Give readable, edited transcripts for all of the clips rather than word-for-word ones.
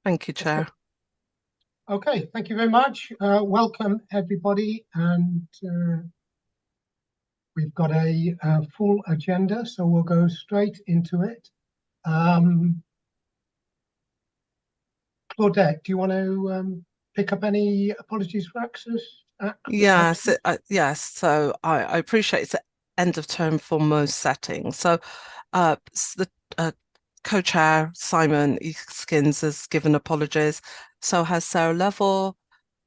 Thank you, Chair. Okay, thank you very much. Welcome, everybody. And we've got a full agenda, so we'll go straight into it. Claudette, do you want to pick up any apologies for access? Yes, yes. So I appreciate it's the end of term for most settings. So the co-chair, Simon Eakins, has given apologies. So has Sarah Level,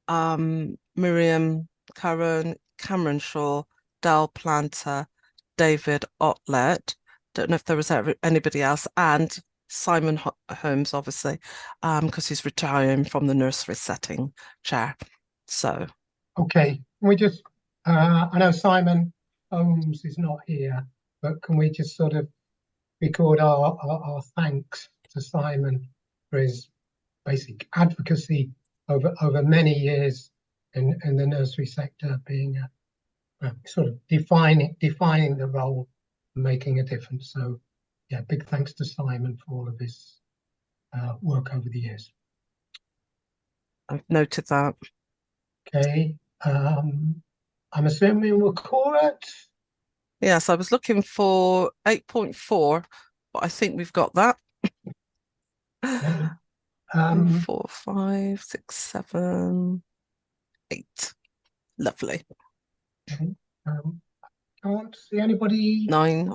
Miriam Curran, Cameron Shaw, Dal Planter, David Otlet. Don't know if there was anybody else, and Simon Holmes, obviously, because he's retiring from the nursery setting chair. So, Okay, can we just, I know Simon Holmes is not here, but can we just sort of record our thanks to Simon for his basic advocacy over many years in the nursery sector, being sort of defining the role, making a difference. So, yeah, big thanks to Simon for all of his work over the years. I've noted that. Okay, I'm assuming we'll call it. Yes, I was looking for 8.4, but I think we've got that. Okay. 4, 5, 6, 7, 8. Lovely. Okay. Can't see anybody. 9.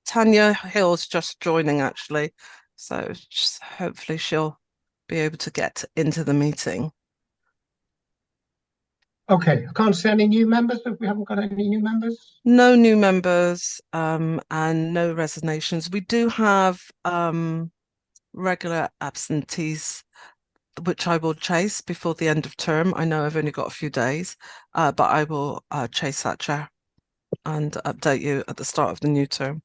Tanya Hill's just joining, actually. So just hopefully she'll be able to get into the meeting. Okay, I can't see any new members. If we haven't got any new members. No new members and no resignations. We do have regular absentees, which I will chase before the end of term. I know I've only got a few days, but I will chase that, Chair, and update you at the start of the new term.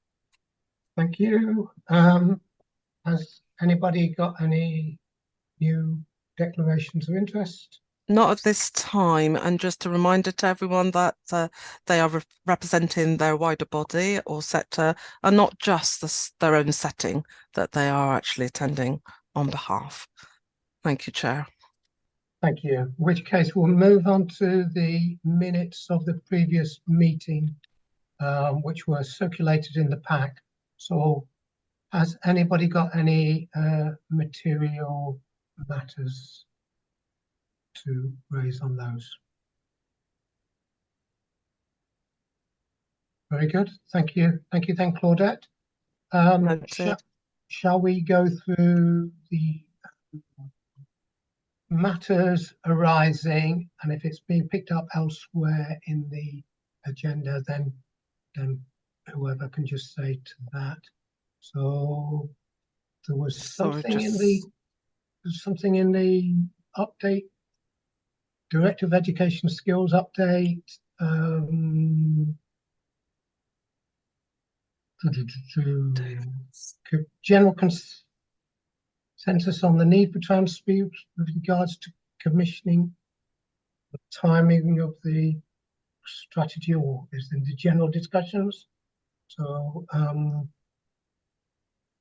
Thank you. Has anybody got any new declarations of interest? Not at this time, and just a reminder to everyone that they are representing their wider body or sector, and not just their own setting that they are actually attending on behalf. Thank you, Chair. Thank you. In which case, we'll move on to the minutes of the previous meeting, which were circulated in the pack. So, has anybody got any material matters to raise on those? Very good. Thank you. Thank you, then, Claudette. Shall we go through the matters arising, and if it's being picked up elsewhere in the agenda, then whoever can just say to that. So there was something in the update, Director of Education Skills update. General consensus on the need for transfer with regards to commissioning, the timing of the strategy, or is in the general discussions. So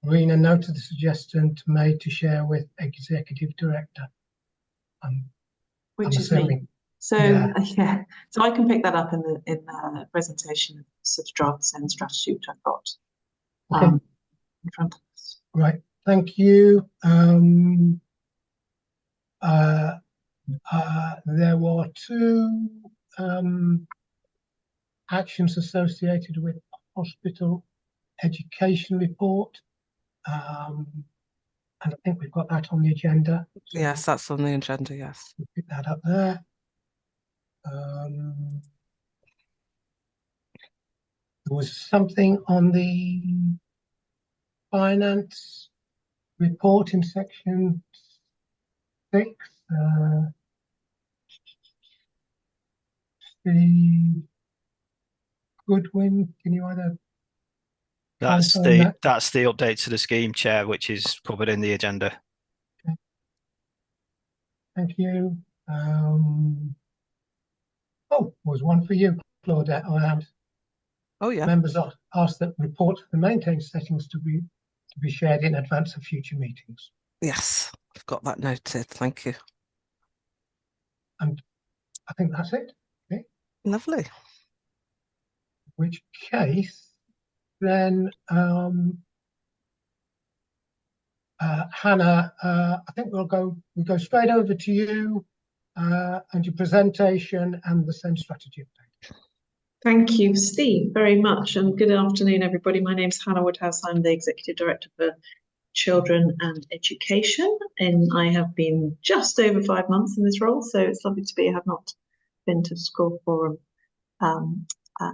Marina noted the suggestion made to share with Executive Director. Which is me. So yeah, so I can pick that up in the presentation of sort of drafts and strategy which I've got in front of us. Right, thank you. There were 2 actions associated with hospital education report, and I think we've got that on the agenda. So yes, that's on the agenda. Yes, we'll pick that up there. There was something on the finance report in section 6. The Goodwin, can you either? That's the update to the scheme, Chair, which is covered in the agenda. Okay. Thank you. Was one for you, Claudette. Oh yeah. Members asked that reports for the maintained settings to be shared in advance of future meetings. Yes, I've got that noted. Thank you. And I think that's it. Okay. Lovely. In which case, then Hannah, I think we'll go straight over to you and your presentation and the SEND strategy update. Thank you, Steve, very much. And good afternoon, everybody. My name's Hannah Woodhouse. I'm the Executive Director for Children and Education. And I have been just over 5 months in this role, so it's lovely to be here. I have not been to the school forum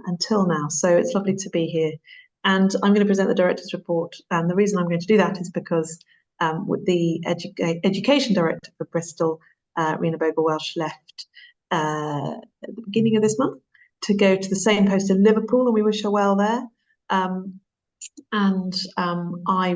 until now, so it's lovely to be here. And I'm going to present the Director's Report. And the reason I'm going to do that is because with the Education Director for Bristol, Rena Bogle-Welsh, left at the beginning of this month to go to the same post in Liverpool, and we wish her well there. I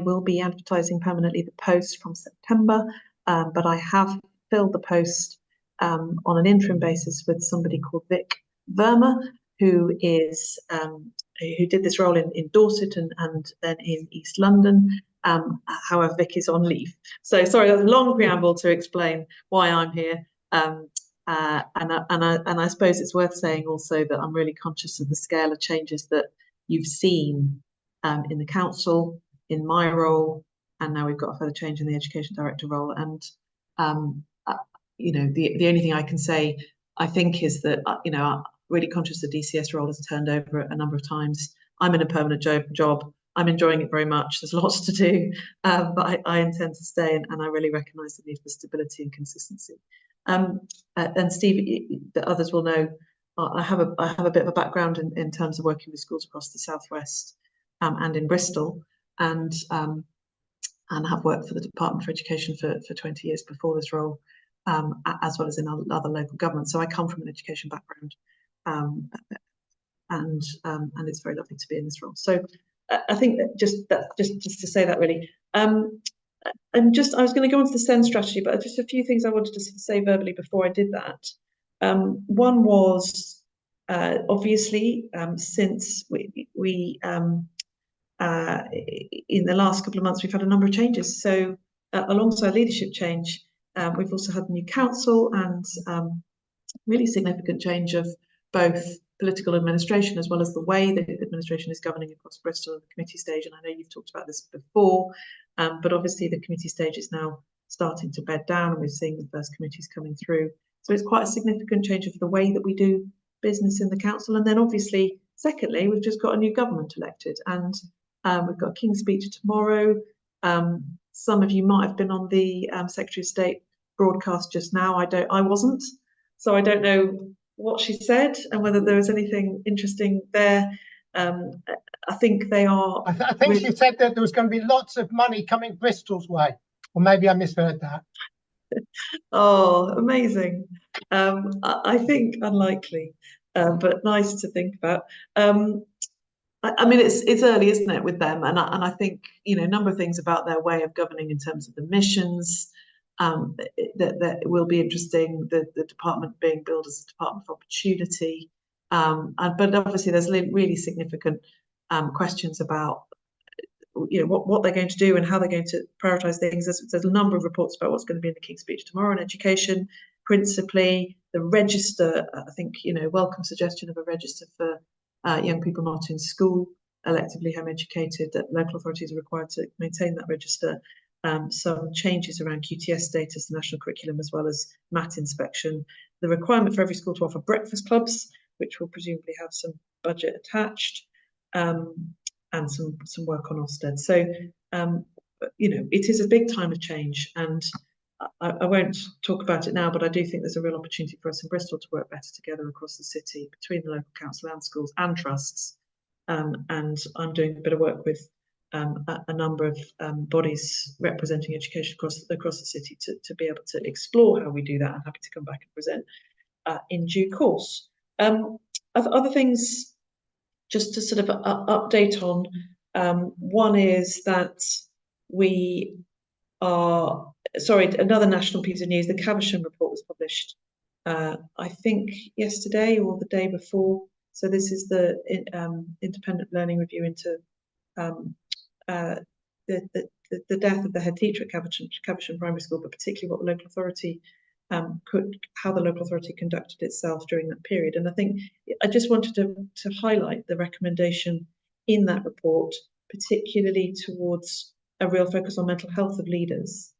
will be advertising permanently the post from September, but I have filled the post on an interim basis with somebody called Vic Verma, who is who did this role in Dorset and then in East London. However, Vic is on leave. So sorry, that's a long preamble to explain why I'm here. And I suppose it's worth saying also that I'm really conscious of the scale of changes that you've seen in the council, in my role, and now we've got a further change in the education director role. And you know, the only thing I can say, I think, is that you know, I'm really conscious the DCS role has turned over a number of times. I'm in a permanent job. I'm enjoying it very much. There's lots to do, but I intend to stay, and I really recognise the need for stability and consistency. And Steve, the others will know, I have a bit of a background in terms of working with schools across the Southwest and in Bristol, and have worked for the Department for Education for 20 years before this role, as well as in other local governments. So I come from an education background, and it's very lovely to be in this role. So I think that just to say that really. I was going to go on to the SEND strategy, but just a few things I wanted to say verbally before I did that. One was obviously since we in the last couple of months we've had a number of changes. So alongside leadership change, we've also had a new council and really significant change of both political administration as well as the way that the administration is governing across Bristol at the committee stage. And I know you've talked about this before, but obviously the committee stage is now starting to bed down, and we're seeing the first committees coming through. So it's quite a significant change of the way that we do business in the council. And then obviously, secondly, we've just got a new government elected, and we've got a King's Speech tomorrow. Some of you might have been on the Secretary of State broadcast just now. I wasn't, so I don't know what she said and whether there was anything interesting there. I think they are. I think really... she said that there was going to be lots of money coming Bristol's way, or maybe I misheard that. Oh, amazing! I think unlikely, but nice to think about. I mean, it's early, isn't it, with them? And I think, you know, a number of things about their way of governing in terms of the missions. That will be interesting. The department being billed as a department for opportunity, but obviously there's really significant questions about, you know, what they're going to do and how they're going to prioritise things. There's a number of reports about what's going to be in the King's Speech tomorrow on education, principally the register. I think, you know, welcome suggestion of a register for young people not in school, electively home educated, that local authorities are required to maintain that register. Some changes around QTS status, the national curriculum, as well as MAT inspection, the requirement for every school to offer breakfast clubs, which will presumably have some budget attached, and some work on Ofsted. So, you know, it is a big time of change, and I won't talk about it now, but I do think there's a real opportunity for us in Bristol to work better together across the city, between the local council and schools and trusts. And I'm doing a bit of work with a number of bodies representing education across the city to be able to explore how we do that. I'm happy to come back and present in due course. Other things just to sort of update on. One is that we are, sorry, another national piece of news, the Caversham report was published, I think yesterday or the day before. So this is the independent learning review into the death of the head teacher at Caversham Primary School, but particularly what the local authority how the local authority conducted itself during that period. And I think I just wanted to highlight the recommendation in that report, particularly towards a real focus on mental health of leaders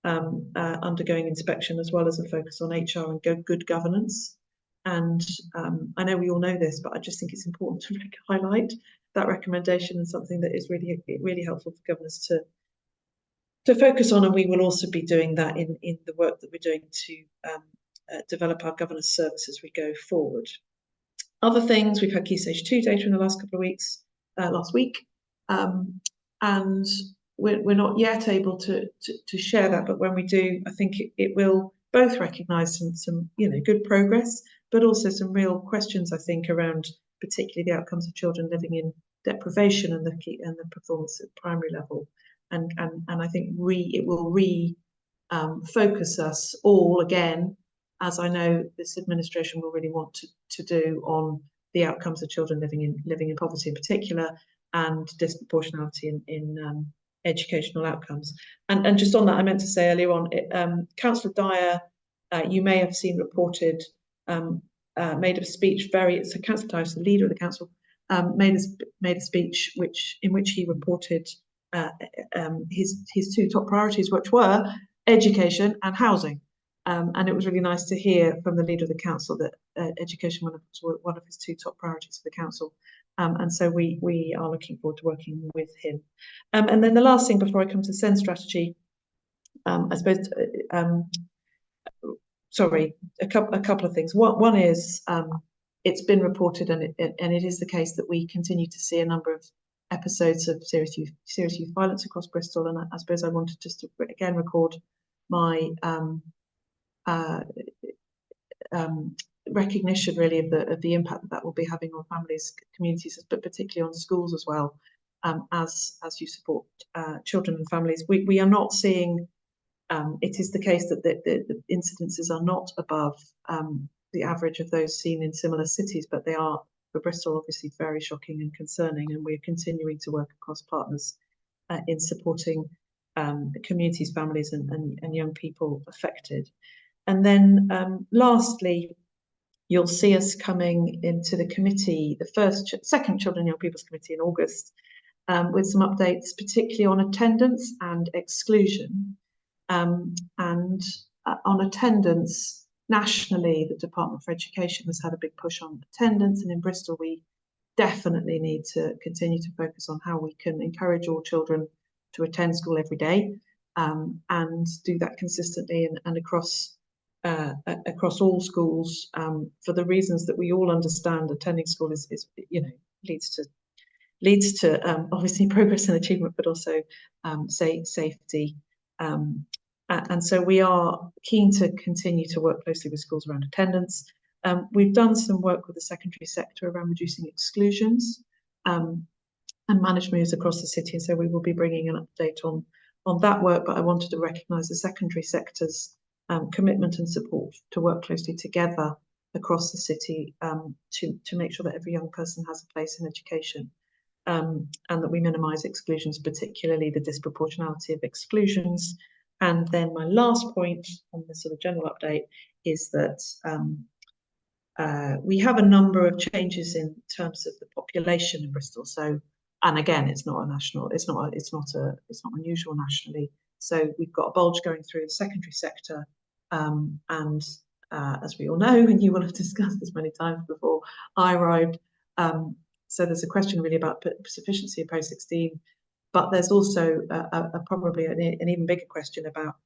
undergoing inspection, as well as a focus on HR and good governance. And I know we all know this, but I just think it's important to highlight that recommendation and something that is really helpful for governors to focus on. And we will also be doing that in the work that we're doing to develop our governance service as we go forward. Other things, we've had Key Stage 2 data in the last couple of weeks, last week, and we're not yet able to share that, but when we do, I think it will both recognise some good progress, but also some real questions, I think, around particularly the outcomes of children living in deprivation and the performance at primary level. And I think it will focus us all again, as I know this administration will really want to do, on the outcomes of children living in poverty in particular, and disproportionality in educational outcomes. And just on that, I meant to say earlier on, Councillor Dyer, you may have seen reported, made a speech. So Councillor Dyer, the leader of the council, made a speech in which he reported his two top priorities, which were education and housing. And it was really nice to hear from the leader of the council that education was one of his two top priorities for the council. And so we are looking forward to working with him. And then the last thing before I come to the SEND strategy, I suppose, sorry, a couple of things. One is, it's been reported, and it is the case that we continue to see a number of episodes of serious youth violence across Bristol. And I suppose I wanted just to again record my recognition really of the impact that will be having on families, communities, but particularly on schools as well, as you support children and families. We are not seeing, it is the case that the incidences are not above the average of those seen in similar cities, but they are, for Bristol, obviously very shocking and concerning, and we're continuing to work across partners in supporting communities, families and young people affected. And then lastly, you'll see us coming into the committee, the second Children and Young People's Committee in August, with some updates, particularly on attendance and exclusion. And on attendance, nationally, the Department for Education has had a big push on attendance, and in Bristol we definitely need to continue to focus on how we can encourage all children to attend school every day, and do that consistently and across all schools, for the reasons that we all understand. Attending school is leads to obviously progress and achievement, but also safety. And so we are keen to continue to work closely with schools around attendance. We've done some work with the secondary sector around reducing exclusions and managed moves across the city, and so we will be bringing an update on that work. But I wanted to recognise the secondary sector's commitment and support to work closely together across the city to make sure that every young person has a place in education, and that we minimise exclusions, particularly the disproportionality of exclusions. And then my last point on this sort of general update is that we have a number of changes in terms of the population in Bristol. So, and again, it's not unusual nationally. So we've got a bulge going through the secondary sector, and as we all know, and you will have discussed this many times before I arrived, so there's a question really about sufficiency of post-16, but there's also probably an even bigger question about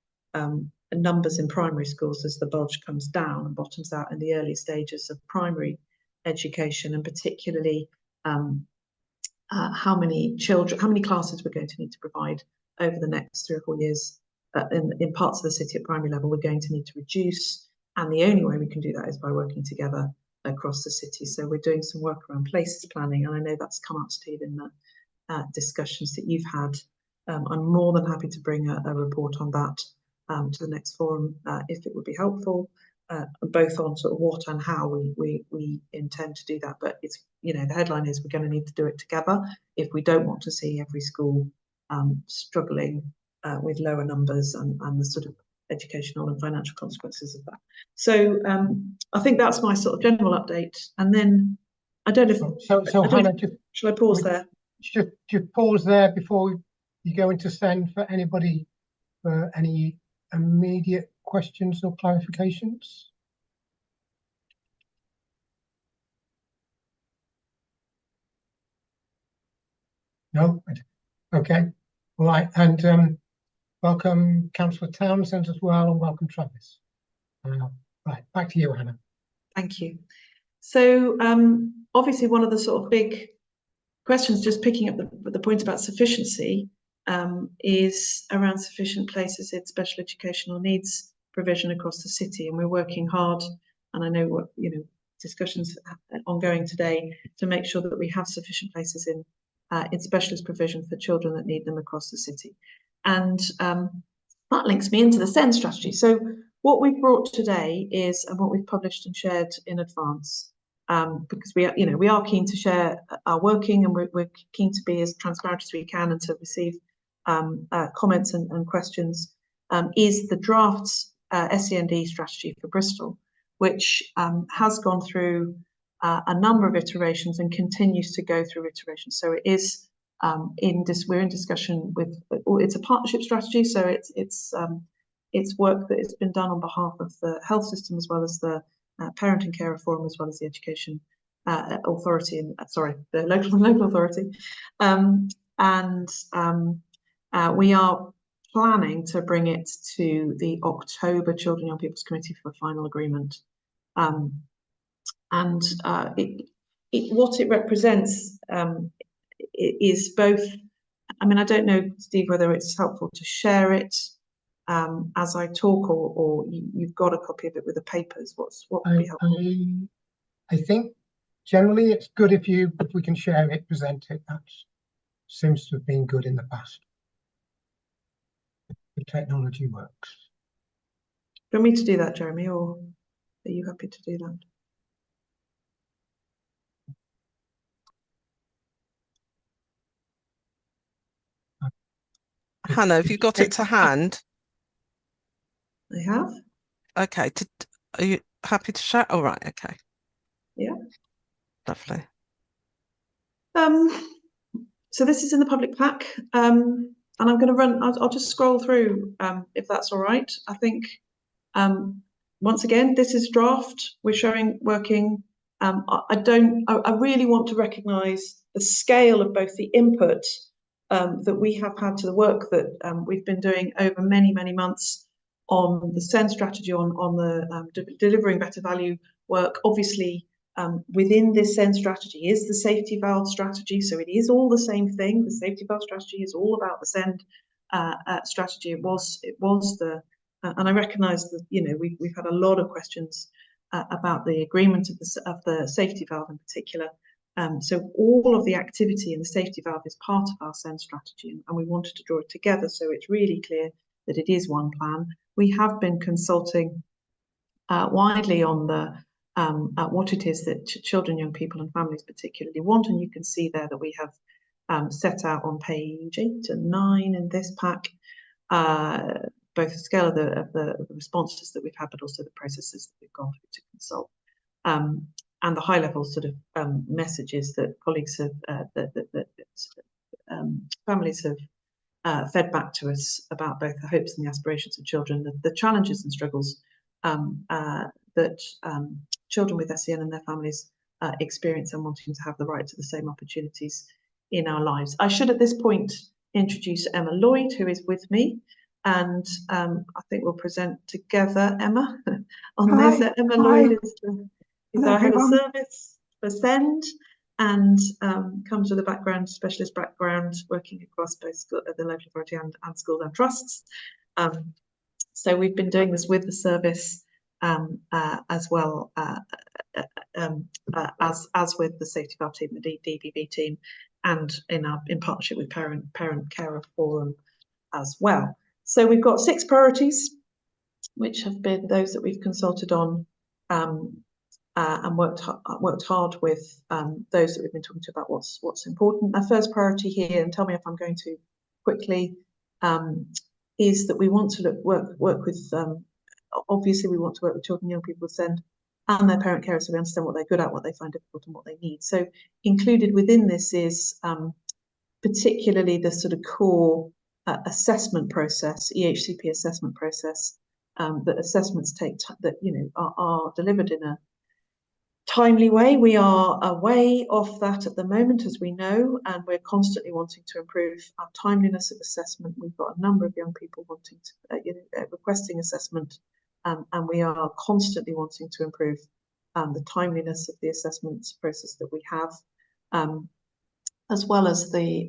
numbers in primary schools as the bulge comes down and bottoms out in the early stages of primary education, and particularly how many classes we're going to need to provide over the next 3 or 4 years in parts of the city at primary level. We're going to need to reduce, and the only way we can do that is by working together across the city. So we're doing some work around places planning, and I know that's come up, Steve, in the discussions that you've had. I'm more than happy to bring a report on that to the next forum if it would be helpful, both on sort of what and how we intend to do that. But it's, the headline is we're going to need to do it together if we don't want to see every school struggling with lower numbers and the sort of educational and financial consequences of that. So I think that's my sort of general update. And then I don't know if Hannah, shall I pause there? Just pause there before you go into send for anybody for any immediate questions or clarifications. No? Okay. All right. And welcome Councillor Townsend as well, and welcome Travis. Right, back to you, Hannah. Thank you. So obviously one of the sort of big questions, just picking up the point about sufficiency, is around sufficient places in special educational needs provision across the city, and we're working hard, and I know what discussions ongoing today to make sure that we have sufficient places in specialist provision for children that need them across the city. And that links me into the SEND strategy. So what we've brought today is, and what we've published and shared in advance, because we are keen to share our working, and we're keen to be as transparent as we can and to receive comments and questions, is the drafts SEND strategy for Bristol, which has gone through a number of iterations and continues to go through iterations. So it is we're in discussion with. It's a partnership strategy, so it's work that has been done on behalf of the health system as well as the parent and carer forum, as well as the education authority, and the local authority, we are planning to bring it to the October Children and Young People's Committee for final agreement. What it represents is both. I mean, I don't know, Steve, whether it's helpful to share it as I talk, or you've got a copy of it with the papers. What would be helpful? I think generally it's good if we can share it, present it. That seems to have been good in the past. The technology works. Do you want me to do that, Jeremy, or are you happy to do that? Hannah, have you got it to hand? I have. Okay. Are you happy to share? Oh, right. Okay. Yeah. Lovely. So this is in the public pack, and I'm going to run. I'll just scroll through, if that's all right. I think once again, this is draft. We're showing working. I really want to recognise the scale of both the input that we have had to the work that we've been doing over many months on the SEND strategy, on the delivering better value work. Obviously, within this SEND strategy is the safety valve strategy, so it is all the same thing. The safety valve strategy is all about the SEND strategy. It was the and I recognise that we've had a lot of questions about the agreement of the safety valve in particular. So all of the activity in the safety valve is part of our SEND strategy, and we wanted to draw it together so it's really clear that it is one plan. We have been consulting widely on the what it is that children, young people and families particularly want, and you can see there that we have set out on page 8 and 9 in this pack both the scale of the responses that we've had, but also the processes that we've gone through to consult, and the high level sort of messages that colleagues have families have fed back to us about both the hopes and the aspirations of children, the challenges and struggles that children with SEN and their families experience, and wanting to have the right to the same opportunities in our lives. I should at this point introduce Emma Lloyd, who is with me, and I think we'll present together, Emma, on this. Emma Lloyd is our head of service for SEND, and comes with a specialist background, working across both the local authority and schools and trusts. So we've been doing this with the service as well as with the safety valve team, the DBV team, and in partnership with parent carer forum as well. So we've got 6 priorities, which have been those that we've consulted on and worked hard with those that we've been talking to about what's important. Our first priority here, and tell me if I'm going too quickly, is that we want to work with, obviously we want to work with children and young people with SEND and their parent carers, so we understand what they're good at, what they find difficult and what they need. So included within this is particularly the sort of core assessment process, EHCP assessment process, that assessments take that are delivered in a timely way. We are a way off that at the moment, as we know, and we're constantly wanting to improve our timeliness of assessment. We've got a number of young people wanting to requesting assessment, and we are constantly wanting to improve the timeliness of the assessment process that we have, as well as the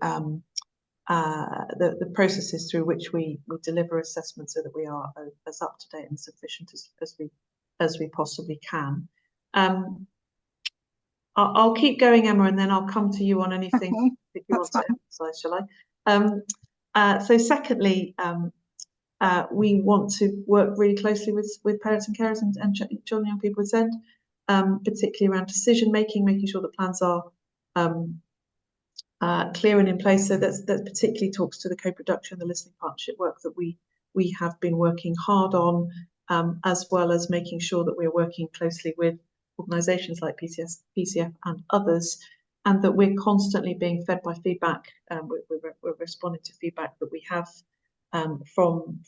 processes through which we deliver assessments, so that we are as up to date and sufficient as we possibly can. I'll keep going, Emma, and then I'll come to you on anything that you want to emphasise, shall I? So secondly, we want to work really closely with parents and carers and children and young people with SEND, particularly around decision making, making sure that plans are clear and in place. So that particularly talks to the co-production, the listening partnership work that we have been working hard on, as well as making sure that we're working closely with organisations like PCF and others, and that we're constantly being fed by feedback. We're responding to feedback that we have from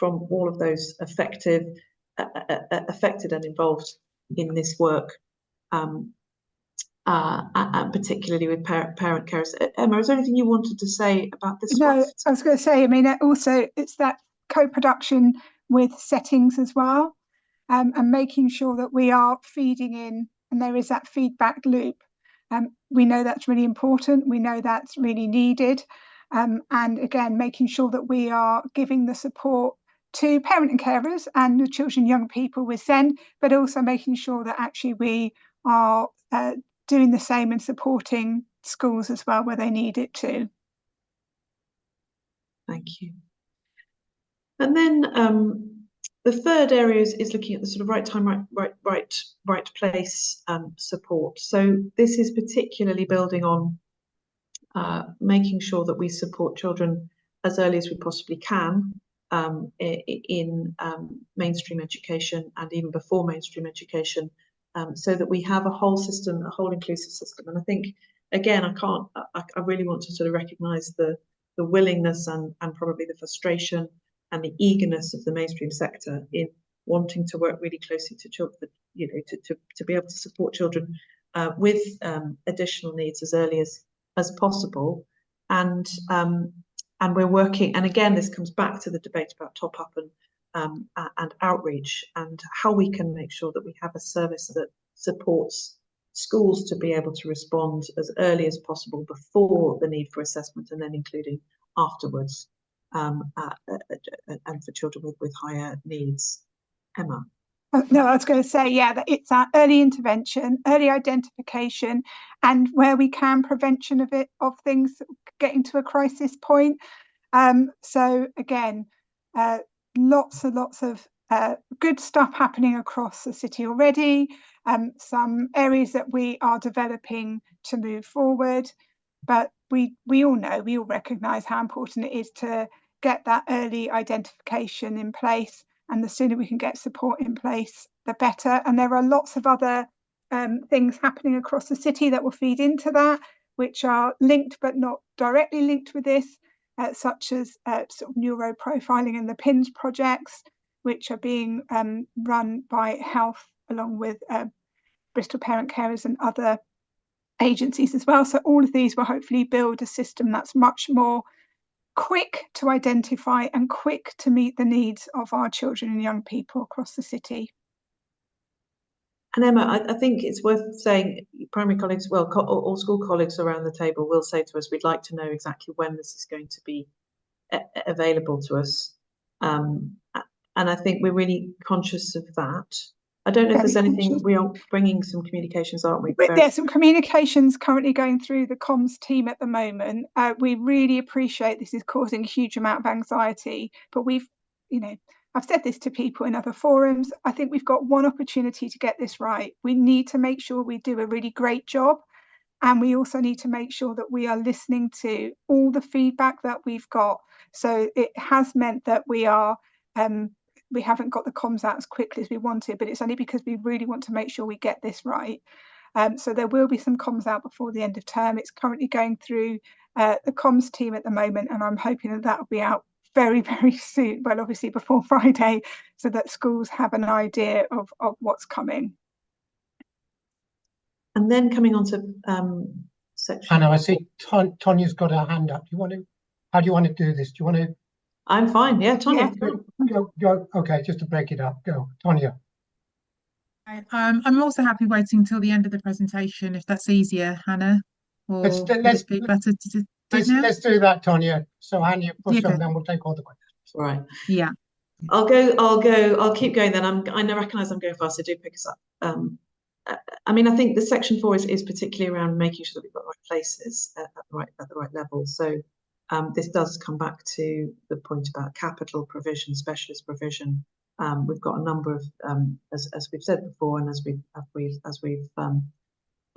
all of those affected and involved in this work, and particularly with parent carers. Emma, is there anything you wanted to say about this? No, I was going to say, I mean, also it's that co-production with settings as well. And making sure that we are feeding in and there is that feedback loop. We know that's really important. We know that's really needed. And again, making sure that we are giving the support to parent and carers and the children, young people with SEND, but also making sure that actually we are doing the same and supporting schools as well where they need it too. Thank you. And then the third area is looking at the sort of right time, right place support. So this is particularly building on making sure that we support children as early as we possibly can in mainstream education and even before mainstream education, so that we have a whole system, a whole inclusive system. And I think, again, I really want to sort of recognise the willingness and probably the frustration and the eagerness of the mainstream sector in wanting to work really closely to children, to be able to support children with additional needs as early as possible. And we're working, and again, this comes back to the debate about top up and outreach, and how we can make sure that we have a service that supports schools to be able to respond as early as possible before the need for assessment, and then including afterwards. And for children with higher needs. Emma? No, I was going to say, yeah, that it's our early intervention, early identification, and where we can, prevention of things getting to a crisis point. So again, lots of good stuff happening across the city already. Some areas that we are developing to move forward, but we all know, we all recognise how important it is to get that early identification in place, and the sooner we can get support in place, the better. And there are lots of other things happening across the city that will feed into that, which are linked but not directly linked with this, such as sort of neuroprofiling and the PINS projects, which are being run by Health along with Bristol Parent Carers and other agencies as well. So all of these will hopefully build a system that's much more quick to identify and quick to meet the needs of our children and young people across the city. And Emma, I think it's worth saying, primary colleagues, well, all school colleagues around the table will say to us, we'd like to know exactly when this is going to be available to us. And I think we're really conscious of that. I don't know if there's anything, we are bringing some communications, aren't we? There's some communications currently going through the comms team at the moment. We really appreciate this is causing a huge amount of anxiety, but we've, I've said this to people in other forums. I think we've got one opportunity to get this right. We need to make sure we do a really great job. And we also need to make sure that we are listening to all the feedback that we've got. So it has meant that we haven't got the comms out as quickly as we wanted, but it's only because we really want to make sure we get this right. So there will be some comms out before the end of term. It's currently going through the comms team at the moment, and I'm hoping that will be out very, very soon. Well, obviously before Friday, so that schools have an idea of what's coming. And then coming on to section. Hannah, I see Tonia's got her hand up. How do you want to do this? Do you want to? I'm fine. Yeah, Tonia. Yeah. Go. Okay, just to break it up. Go, Tonia. I'm also happy waiting till the end of the presentation if that's easier, Hannah. Or would it be better to do it now? Let's do that, Tonia. So Hannah, push Okay. on, then we'll take all the questions. Right. Yeah. I'll keep going then. I recognise I'm going fast, so do pick us up. I mean, I think the section 4 is particularly around making sure that we've got the right places at the right level. So this does come back to the point about capital provision, specialist provision. We've got a number of, as we've said before, and as we've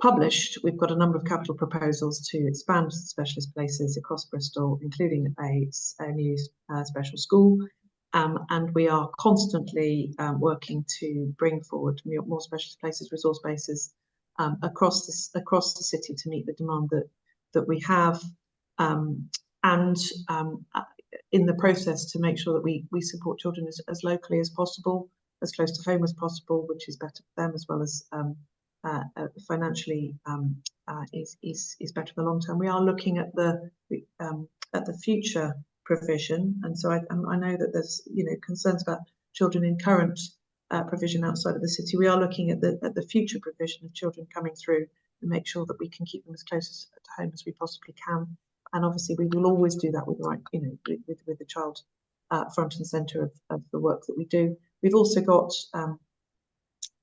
published, we've got a number of capital proposals to expand specialist places across Bristol, including a new special school. And we are constantly working to bring forward more specialist places, resource bases across the city to meet the demand that we have, and in the process to make sure that we support children as locally as possible, as close to home as possible, which is better for them as well as financially is better for the long term. We are looking at the future provision, and so I know that there's concerns about children in current provision outside of the city. We are looking at the future provision of children coming through and make sure that we can keep them as close to home as we possibly can. And obviously, we will always do that with the right, with the child front and centre of the work that we do. We've also got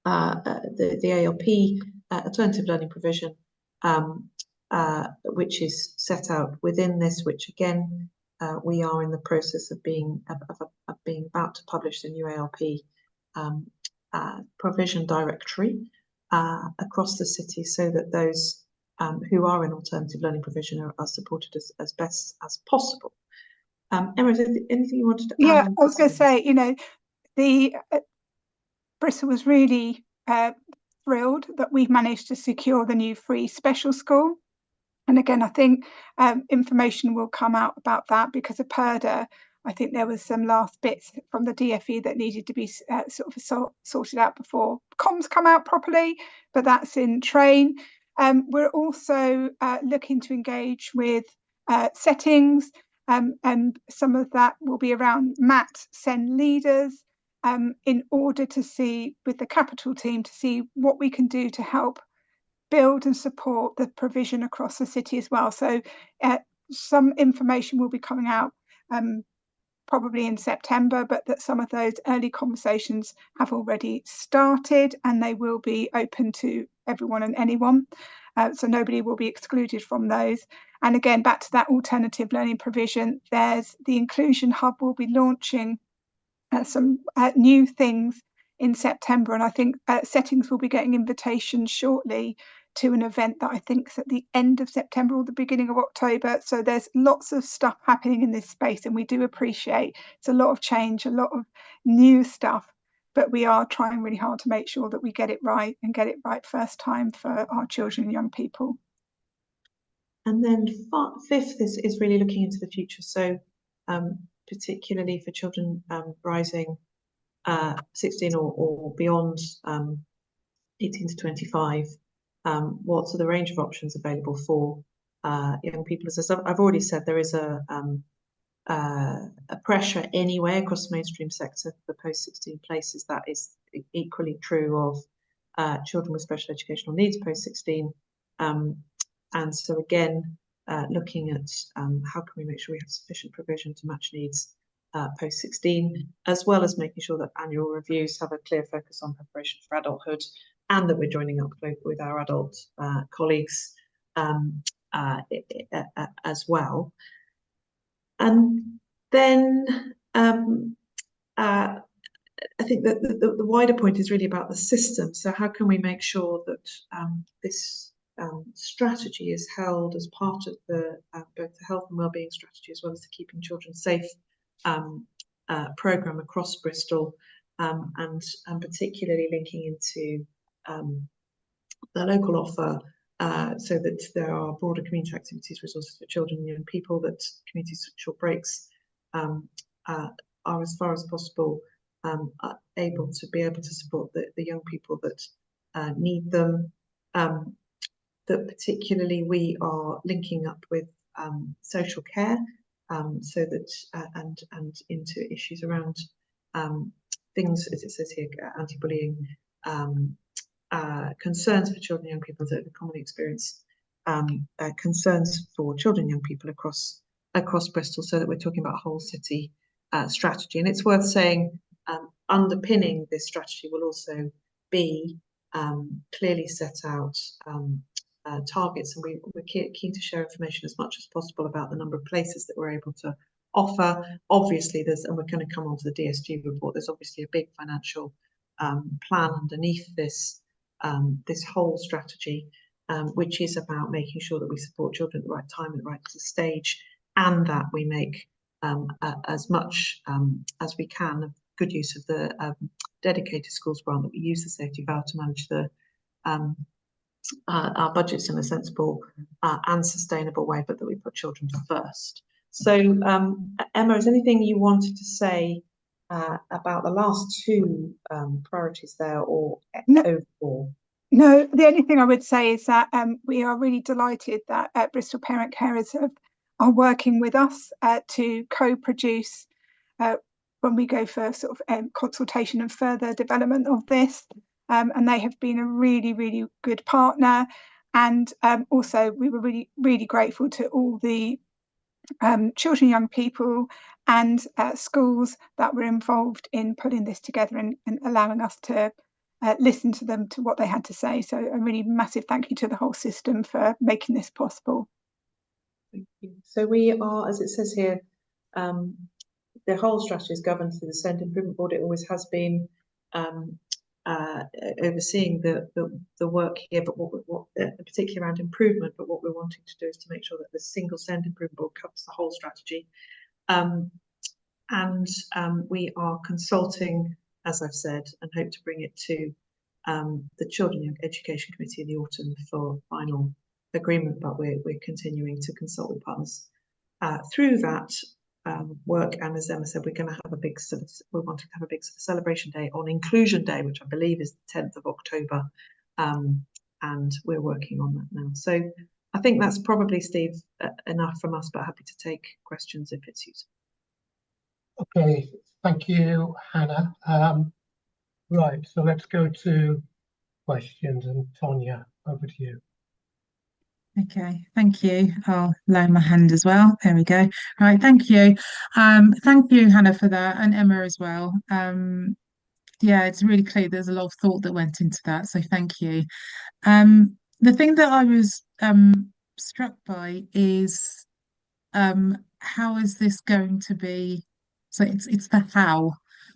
the ALP alternative learning provision, which is set out within this, which again we are in the process of being about to publish the new ALP provision directory across the city, so that those who are in alternative learning provision are supported as best as possible. Emma, is there anything you wanted to add? Yeah, I was going to say, the Bristol was really thrilled that we've managed to secure the new free special school. And again, I think information will come out about that because of PERDA. I think there was some last bits from the DFE that needed to be sorted out before comms come out properly, but that's in train. We're also looking to engage with settings, and some of that will be around send leaders, in order to see with the capital team to see what we can do to help build and support the provision across the city as well. So some information will be coming out probably in September, but that some of those early conversations have already started, and they will be open to everyone and anyone. So nobody will be excluded from those. And again, back to that alternative learning provision, there's the Inclusion Hub will be launching some new things in September, and I think settings will be getting invitations shortly to an event that I think is at the end of September or the beginning of October. So there's lots of stuff happening in this space, and we do appreciate it's a lot of change, a lot of new stuff, but we are trying really hard to make sure that we get it right and get it right first time for our children and young people. And then fifth is really looking into the future. So particularly for children rising 16 or beyond 18 to 25, what are the range of options available for young people? As I've already said, there is a pressure anyway across the mainstream sector for post-16 places. That is equally true of children with special educational needs post-16. And so again, looking at how can we make sure we have sufficient provision to match needs post-16, as well as making sure that annual reviews have a clear focus on preparation for adulthood, and that we're joining up with our adult colleagues as well. And then I think that the wider point is really about the system. So how can we make sure that this strategy is held as part of the both the health and wellbeing strategy as well as the Keeping Children Safe programme across Bristol, and particularly linking into the local offer, so that there are broader community activities, resources for children and young people, that community short breaks are as far as possible able to support the young people that need them. That particularly we are linking up with social care, so that and into issues around things, as it says here, anti-bullying, concerns for children and young people that commonly experience, concerns for children and young people across Bristol, so that we're talking about a whole city strategy. And it's worth saying, underpinning this strategy will also be clearly set out targets, and we're keen to share information as much as possible about the number of places that we're able to offer. Obviously, and we're going to come on to the DSG report, there's obviously a big financial plan underneath this whole strategy, which is about making sure that we support children at the right time, at the right stage, and that we make as much as we can of good use of the dedicated schools grant, that we use the safety valve to manage our budgets in a sensible and sustainable way, but that we put children first. So, Emma, is anything you wanted to say about the last two priorities there, or overall? No, the only thing I would say is that we are really delighted that Bristol Parent Carers are working with us to co-produce when we go for sort of consultation and further development of this. And they have been a really, really good partner. And also, we were really, really grateful to all the children, young people and schools that were involved in putting this together and allowing us to listen to them, to what they had to say. So a really massive thank you to the whole system for making this possible. Thank you. So we are, as it says here, the whole strategy is governed through the SEND Improvement Board. It always has been overseeing the work here, but what particularly around improvement. But what we're wanting to do is to make sure that the single SEND Improvement Board covers the whole strategy. We are consulting, as I've said, and hope to bring it to the Children and Education Committee in the autumn for final agreement. But we're continuing to consult with partners through that work. And as Emma said, we're going to have a big we're wanting to have a big celebration day on Inclusion Day, which I believe is the 10th of October, and we're working on that now. So I think that's probably, Steve, enough from us, but happy to take questions if it's useful. Okay, thank you, Hannah. Right, so let's go to questions, and Tonya, over to you. Okay, thank you. I'll lower my hand as well. There we go. Right, thank you. Thank you, Hannah, for that, and Emma as well. Yeah, it's really clear there's a lot of thought that went into that, so thank you. The thing that I was struck by is how is this going to be? So it's the how.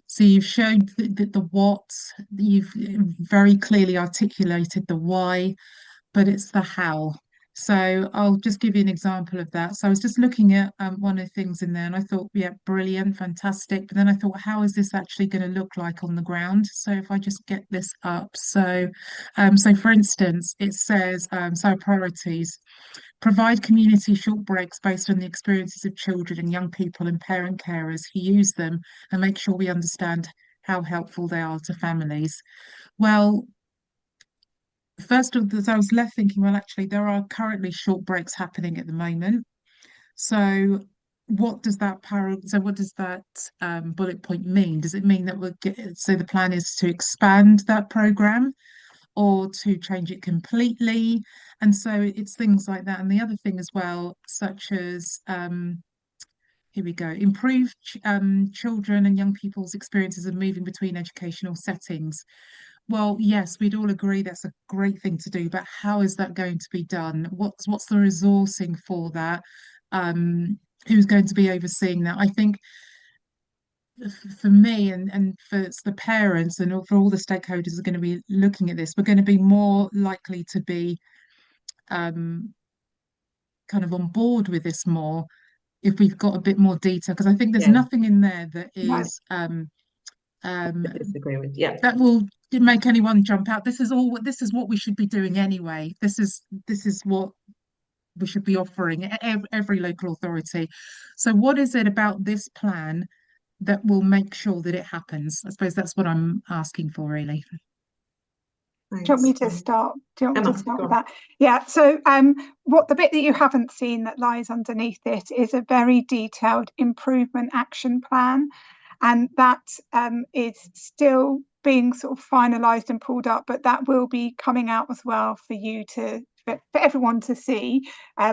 So you've showed the what, you've very clearly articulated the why, but it's the how. So I'll just give you an example of that. So I was just looking at one of the things in there and I thought, yeah, brilliant, fantastic. But then I thought, how is this actually going to look like on the ground? So if I just get this up. So for instance, it says, so priorities, provide community short breaks based on the experiences of children and young people and parent carers who use them, and make sure we understand how helpful they are to families. Well, first of all, I was left thinking, well, actually, there are currently short breaks happening at the moment. So what does that bullet point mean? Does it mean that so the plan is to expand that program or to change it completely? And so it's things like that. And the other thing as well, such as here we go, improve children and young people's experiences of moving between educational settings. Well, yes, we'd all agree that's a great thing to do, but how is that going to be done? What's the resourcing for that? Who's going to be overseeing that? I think for me and for the parents and for all the stakeholders are going to be looking at this, we're going to be more likely to be kind of on board with this more if we've got a bit more detail, because I think there's Yeah. nothing in there that No. is I disagree with. Yeah. that will make anyone jump out. This is what we should be doing anyway. This is what we should be offering every local authority. So what is it about this plan that will make sure that it happens? I suppose that's what I'm asking for, really. Do you want me Thanks. to start? Do you want me Emma, to start go with on. that? Yeah. So, what the bit that you haven't seen that lies underneath it is a very detailed improvement action plan, and that is still being sort of finalised and pulled up, but that will be coming out as well for you to for everyone to see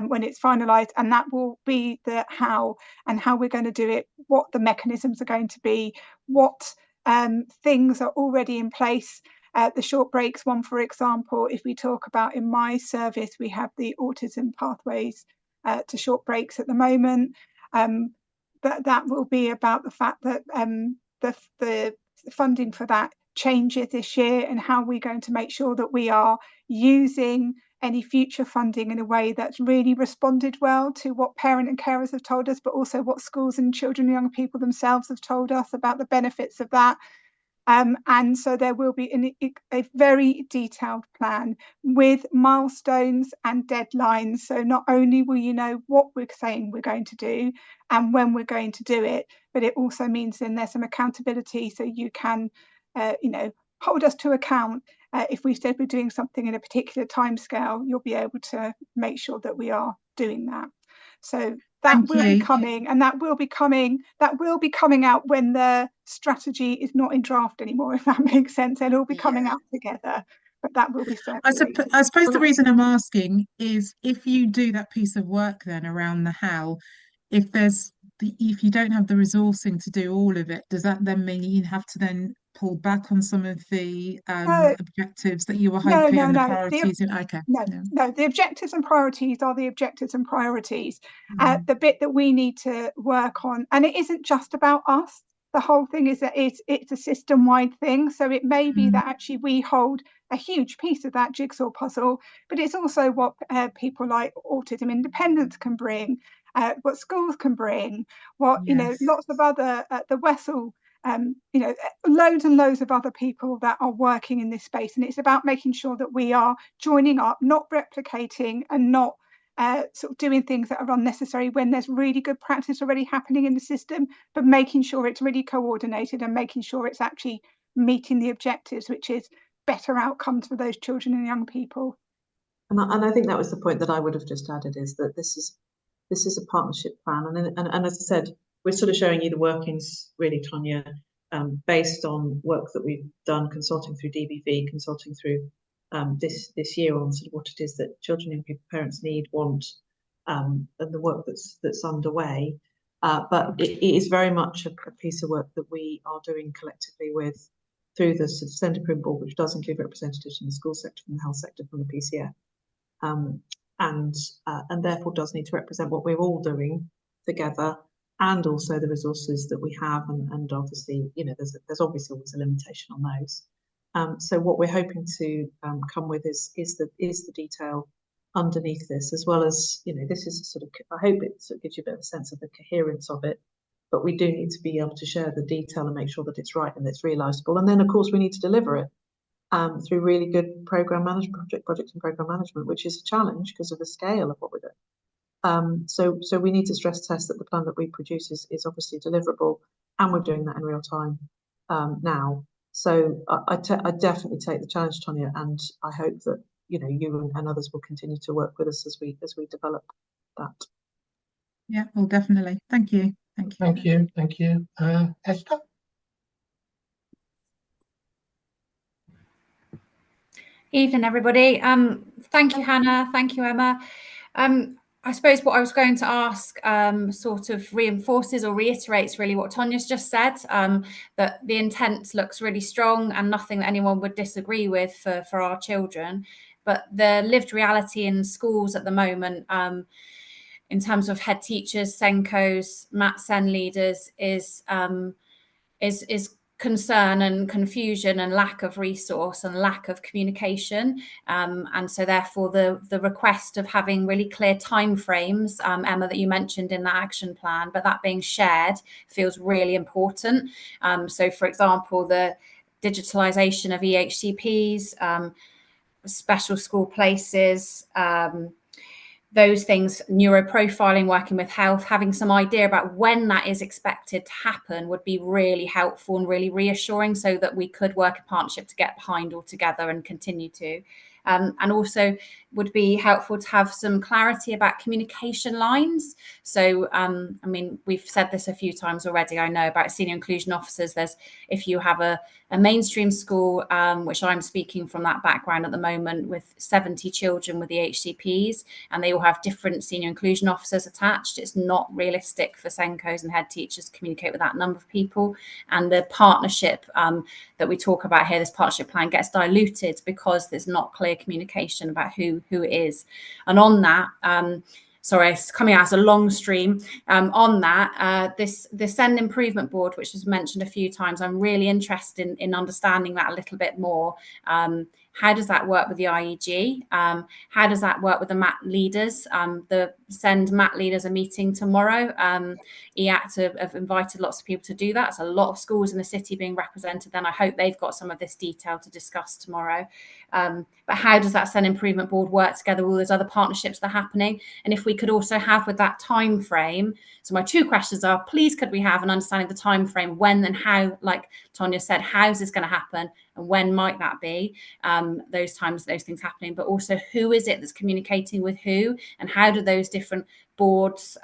when it's finalised, and that will be the how and how we're going to do it, what the mechanisms are going to be, what things are already in place. The short breaks one, for example, if we talk about in my service, we have the autism pathways to short breaks at the moment. That will be about the fact that the funding for that changes this year, and how we're going to make sure that we are using any future funding in a way that's really responded well to what parent and carers have told us, but also what schools and children and young people themselves have told us about the benefits of that. And so there will be a very detailed plan with milestones and deadlines. So not only will you know what we're saying we're going to do and when we're going to do it, but it also means then there's some accountability, so you can, hold us to account. If we said we're doing something in a particular timescale, you'll be able to make sure that we are doing that. So that will be coming, and that will be coming out when the strategy is not in draft anymore, if that makes sense. They'll all be coming out together, but that will be separate. I suppose the reason I'm asking is, if you do that piece of work then around the how, if you don't have the resourcing to do all of it, does that then mean you have to then pull back on some of the objectives that you were hoping and the priorities? Okay. No, the objectives and priorities are the objectives and priorities. The bit that we need to work on, and it isn't just about us. The whole thing is that it's a system-wide thing. So it may be that actually we hold a huge piece of that jigsaw puzzle, but it's also what people like Autism Independence can bring, what schools can bring, what lots of other the Wessel. Loads and loads of other people that are working in this space, and it's about making sure that we are joining up, not replicating, and not sort of doing things that are unnecessary when there's really good practice already happening in the system, but making sure it's really coordinated and making sure it's actually meeting the objectives, which is better outcomes for those children and young people. And I think that was the point that I would have just added, is that this is a partnership plan, and as I said, we're sort of showing you the workings, really, Tonya, based on work that we've done, consulting through DBV, consulting through this year on sort of what it is that children and people, parents need, want, and the work that's underway. But it is very much a piece of work that we are doing collectively through the sort of Centre Improvement Board, which does include representatives from the school sector, from the health sector, from the PCF. And therefore does need to represent what we're all doing together, and also the resources that we have, and obviously, there's obviously always a limitation on those. So what we're hoping to come with is the detail underneath this, as well as, this is a sort of, I hope it sort of gives you a bit of a sense of the coherence of it, but we do need to be able to share the detail and make sure that it's right and it's realisable, and then of course we need to deliver it. Through really good program management, project and program management, which is a challenge because of the scale of what we're doing. So we need to stress test that the plan that we produce is obviously deliverable, and we're doing that in real time now. So I definitely take the challenge, Tonya, and I hope that you and others will continue to work with us as we develop that. Yeah, well, definitely. Thank you. Thank you. Esther? Evening, everybody. Thank you, Hannah. Thank you, Emma. I suppose what I was going to ask sort of reinforces or reiterates really what Tonya's just said, that the intent looks really strong and nothing that anyone would disagree with for our children. But the lived reality in schools at the moment, in terms of head teachers, SENCOs, MAT SEN leaders, is concern and confusion and lack of resource and lack of communication, and so therefore the request of having really clear timeframes, Emma, that you mentioned in that action plan, but that being shared feels really important. So for example, the digitalization of EHCPs, special school places, those things, neuroprofiling, working with health, having some idea about when that is expected to happen would be really helpful and really reassuring, so that we could work in partnership to get behind all together and continue to. And also would be helpful to have some clarity about communication lines. So, I mean, we've said this a few times already, I know, about senior inclusion officers. There's, if you have a mainstream school, which I'm speaking from that background at the moment, with 70 children with the HCPs, and they all have different senior inclusion officers attached, it's not realistic for SENCOs and head teachers to communicate with that number of people. And the partnership that we talk about here, this partnership plan, gets diluted because there's not clear communication about who it is. And on that, sorry, it's coming out as a long stream. On that, the SEND Improvement Board, which was mentioned a few times, I'm really interested in understanding that a little bit more. How does that work with the IEG? How does that work with the MAT leaders? The SEND MAT leaders are meeting tomorrow. EACT have invited lots of people to do that. It's a lot of schools in the city being represented then. I hope they've got some of this detail to discuss tomorrow. But how does that SEND Improvement Board work together with all those other partnerships that are happening? And if we could also have with that time frame, so my two questions are, please could we have an understanding of the time frame, when and how, like Tonya said, how is this going to happen and when might that be, those times, those things happening, but also who is it that's communicating with who, and how do those different boards,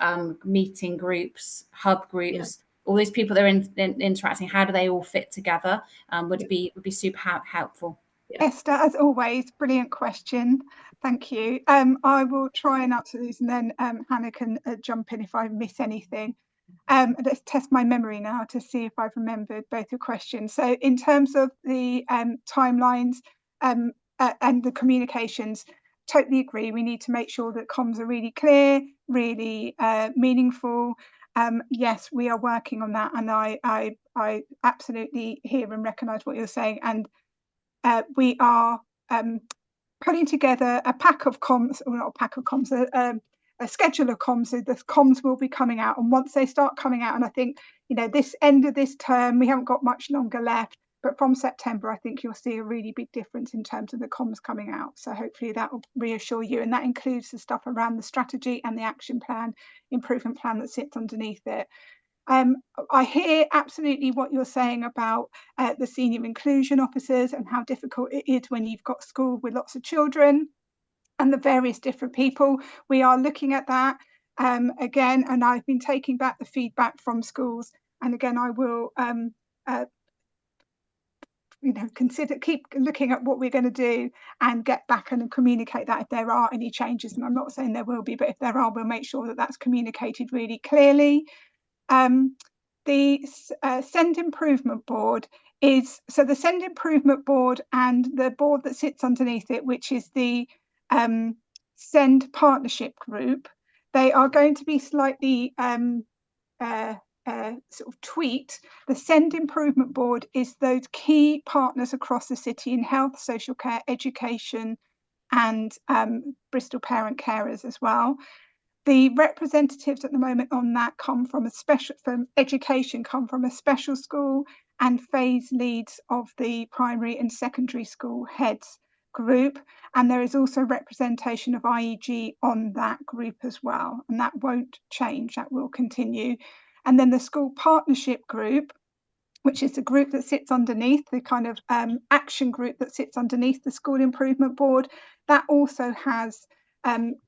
meeting groups, hub groups, all these people that are interacting, how do they all fit together? Would be super helpful. Esther, as always, brilliant question. Thank you. I will try and answer these, and then Hannah can jump in if I miss anything. Let's test my memory now to see if I've remembered both your questions. So in terms of the timelines and the communications, totally agree. We need to make sure that comms are really clear, really meaningful. Yes, we are working on that, and I absolutely hear and recognise what you're saying. And we are putting together a pack of comms, or not a pack of comms, a schedule of comms. So the comms will be coming out, and once they start coming out, and I think, you know, this end of this term, we haven't got much longer left, but from September, I think you'll see a really big difference in terms of the comms coming out. So hopefully that will reassure you, and that includes the stuff around the strategy and the action plan, improvement plan that sits underneath it. I hear absolutely what you're saying about the senior inclusion officers and how difficult it is when you've got school with lots of children and the various different people. We are looking at that again, and I've been taking back the feedback from schools, and again I will keep looking at what we're going to do and get back and communicate that if there are any changes. And I'm not saying there will be, but if there are, we'll make sure that that's communicated really clearly. The SEND Improvement Board is, so the SEND Improvement Board and the board that sits underneath it, which is the SEND Partnership Group, they are going to be slightly sort of tweaked. The SEND Improvement Board is those key partners across the city in health, social care, education, and Bristol parent carers as well. The representatives at the moment on that come from education, come from a special school and phase leads of the primary and secondary school heads group. And there is also representation of IEG on that group as well. And that won't change, that will continue. And then the school partnership group, which is the group that sits underneath, the kind of action group that sits underneath the School Improvement Board, that also has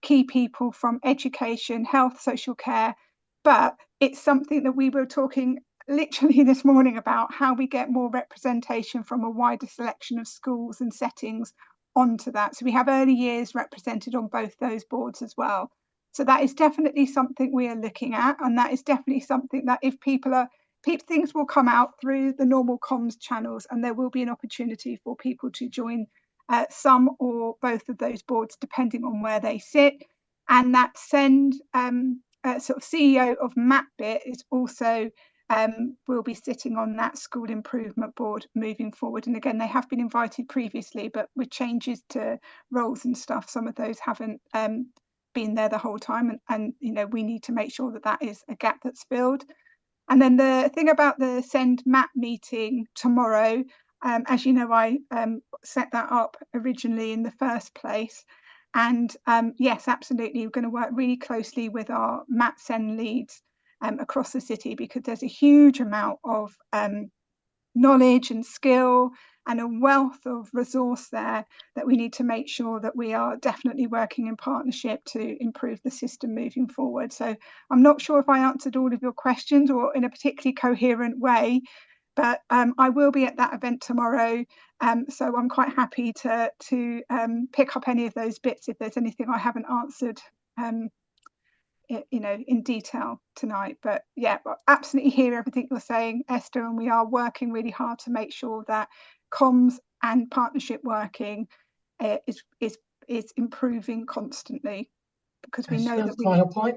key people from education, health, social care, but it's something that we were talking literally this morning about, how we get more representation from a wider selection of schools and settings onto that. So we have early years represented on both those boards as well. So that is definitely something we are looking at, and that is definitely something that if things will come out through the normal comms channels, and there will be an opportunity for people to join some or both of those boards, depending on where they sit. And that SEND sort of CEO of MATBIT is also will be sitting on that school improvement board moving forward. And again, they have been invited previously, but with changes to roles and stuff, some of those haven't been there the whole time. And you know, we need to make sure that that is a gap that's filled. And then the thing about the Send Map meeting tomorrow, as you know, I set that up originally in the first place. And yes, absolutely, we're going to work really closely with our Map Send leads across the city, because there's a huge amount of knowledge and skill and a wealth of resource there that we need to make sure that we are definitely working in partnership to improve the system moving forward. So I'm not sure if I answered all of your questions or in a particularly coherent way, but I will be at that event tomorrow. So I'm quite happy to pick up any of those bits if there's anything I haven't answered you know, in detail tonight. But yeah, absolutely hear everything you're saying, Esther, and we are working really hard to make sure that comms and partnership working is improving constantly, because we know that we final point.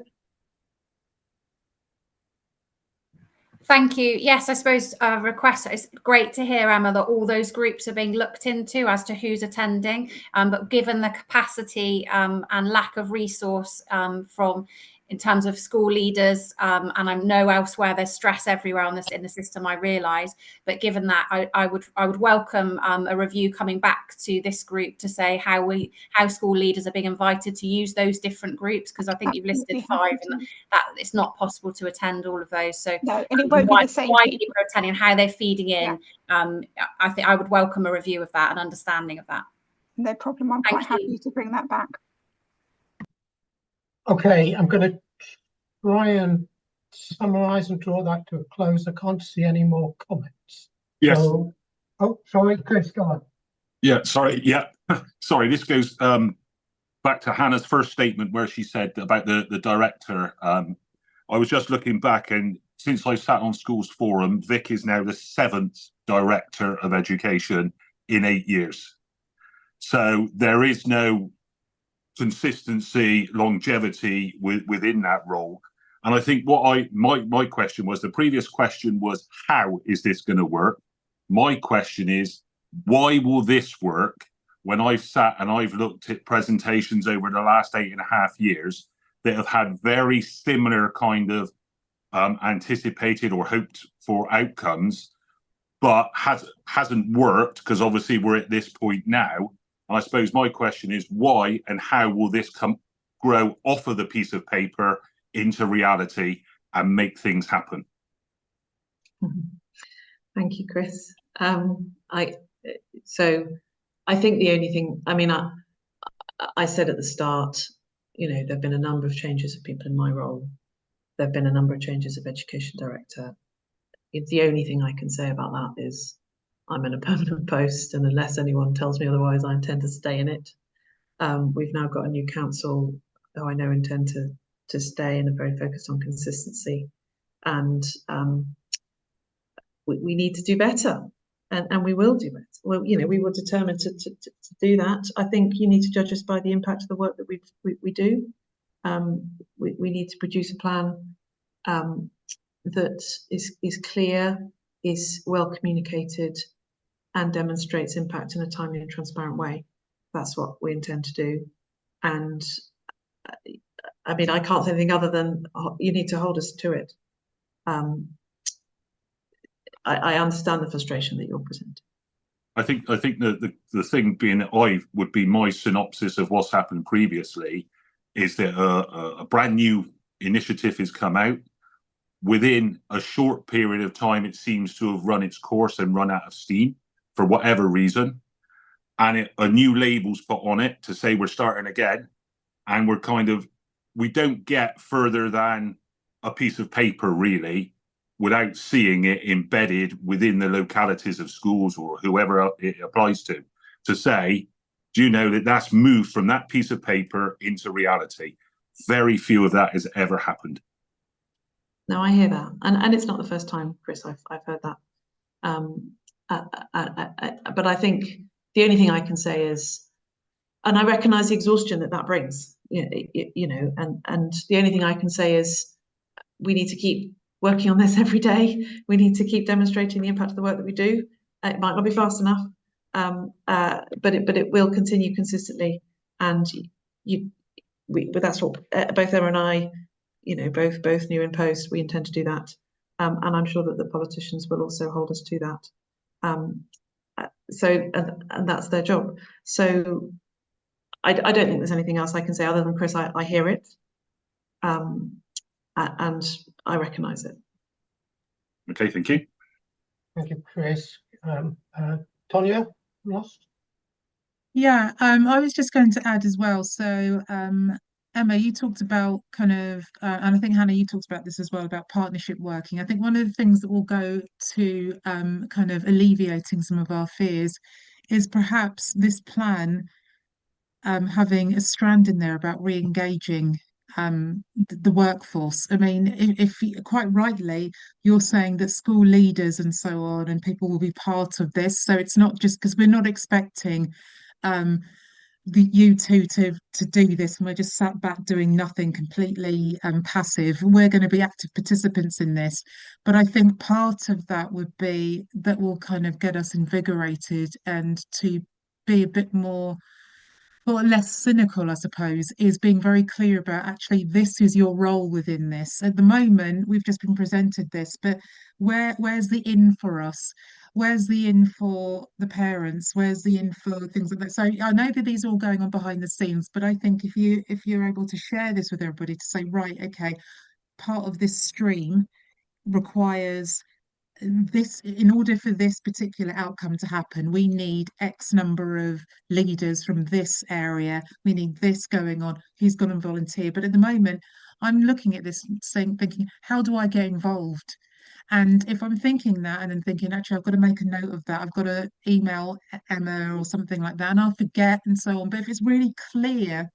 Thank you. Yes, I suppose request. It's great to hear, Emma, that all those groups are being looked into as to who's attending. But given the capacity and lack of resource from in terms of school leaders, and I know elsewhere there's stress everywhere on this in the system, I realise. But given that, I would welcome a review coming back to this group to say how school leaders are being invited to use those different groups, because I think you've listed 5 and that it's not possible to attend all of those. So no, and it won't be the same why people are attending and how they're feeding in. Yeah. I think I would welcome a review of that and understanding of that. No problem. I'm quite happy to bring that back. Okay, I'm going to try and summarise and draw that to a close. I can't see any more comments. Yes. So, oh, sorry, Chris, go on. Yeah, sorry. Yeah, sorry. This goes back to Hannah's first statement where she said about the director. I was just looking back, and since I sat on Schools Forum, Vic is now the 7th director of education in 8 years. So there is no consistency, longevity within that role. And I think what my question was, the previous question was, how is this going to work? My question is, why will this work when I've sat and I've looked at presentations over the last 8.5 years that have had very similar kind of anticipated or hoped for outcomes, but hasn't worked, because obviously we're at this point now. And I suppose my question is, why and how will this grow off of the piece of paper into reality and make things happen? Thank you, Chris. So I think the only thing, I mean, I said at the start, you know, there have been a number of changes of people in my role. There have been a number of changes of education director. The only thing I can say about that is I'm in a permanent post, and unless anyone tells me otherwise, I intend to stay in it. We've now got a new council who I know intend to stay and are very focused on consistency. And we need to do better, and we will do better. Well, you know, we were determined to do that. I think you need to judge us by the impact of the work that we do. We need to produce a plan that is clear, is well communicated, and demonstrates impact in a timely and transparent way. That's what we intend to do. And I mean, I can't say anything other than you need to hold us to it. I understand the frustration that you're presenting. I think the thing being that would be my synopsis of what's happened previously is that a brand new initiative has come out. Within a short period of time, it seems to have run its course and run out of steam for whatever reason. And a new label's put on it to say we're starting again. And we don't get further than a piece of paper, really, without seeing it embedded within the localities of schools or whoever it applies to say, do you know that that's moved from that piece of paper into reality? Very few of that has ever happened. No, I hear that, and it's not the first time, Chris, I've heard that. But I think the only thing I can say is, and I recognise the exhaustion that brings, you know, and the only thing I can say is we need to keep working on this every day. We need to keep demonstrating the impact of the work that we do. It might not be fast enough, but it will continue consistently. And but that's what both Emma and I, both new in post, we intend to do that. And I'm sure that the politicians will also hold us to that. And that's their job. So I don't think there's anything else I can say other than, Chris, I hear it, and I recognise it. Okay, thank you. Thank you, Chris. Tonya, last? Yeah, I was just going to add as well. So, Emma, you talked about kind of, and I think Hannah, you talked about this as well, about partnership working. I think one of the things that will go to kind of alleviating some of our fears is perhaps this plan having a strand in there about re-engaging the workforce. I mean, quite rightly, you're saying that school leaders and so on and people will be part of this. So it's not just because we're not expecting you two to do this and we're just sat back doing nothing, completely passive. We're going to be active participants in this, but I think part of that would be that will kind of get us invigorated and to be a bit more or less cynical, I suppose, is being very clear about actually this is your role within this. At the moment, we've just been presented this, but where's the in for us? Where's the in for the parents? Where's the in for things like that? So I know that these are all going on behind the scenes, but I think if you're able to share this with everybody to say, right, okay, part of this stream requires this, in order for this particular outcome to happen, we need X number of leaders from this area. We need this going on. Who's going to volunteer? But at the moment, I'm looking at this thinking, how do I get involved? And if I'm thinking that and then thinking, actually, I've got to make a note of that, I've got to email Emma or something like that, and I'll forget and so on. But if it's really clear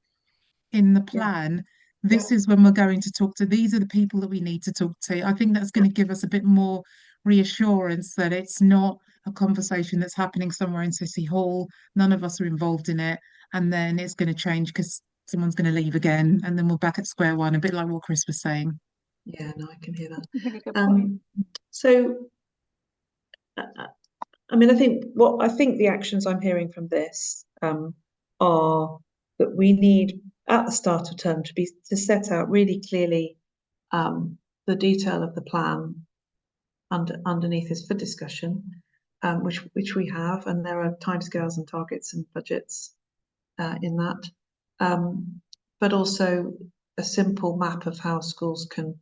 in the plan, this is when we're going to talk to, these are the people that we need to talk to. I think that's going to give us a bit more reassurance that it's not a conversation that's happening somewhere in City Hall. None of us are involved in it. And then it's going to change because someone's going to leave again. And then we're back at square one, a bit like what Chris was saying. Yeah, no, I can hear that. Really good point. So, I mean, I think the actions I'm hearing from this are that we need at the start of term to set out really clearly the detail of the plan underneath is for discussion, which we have, and there are timescales and targets and budgets in that, but also a simple map of how schools can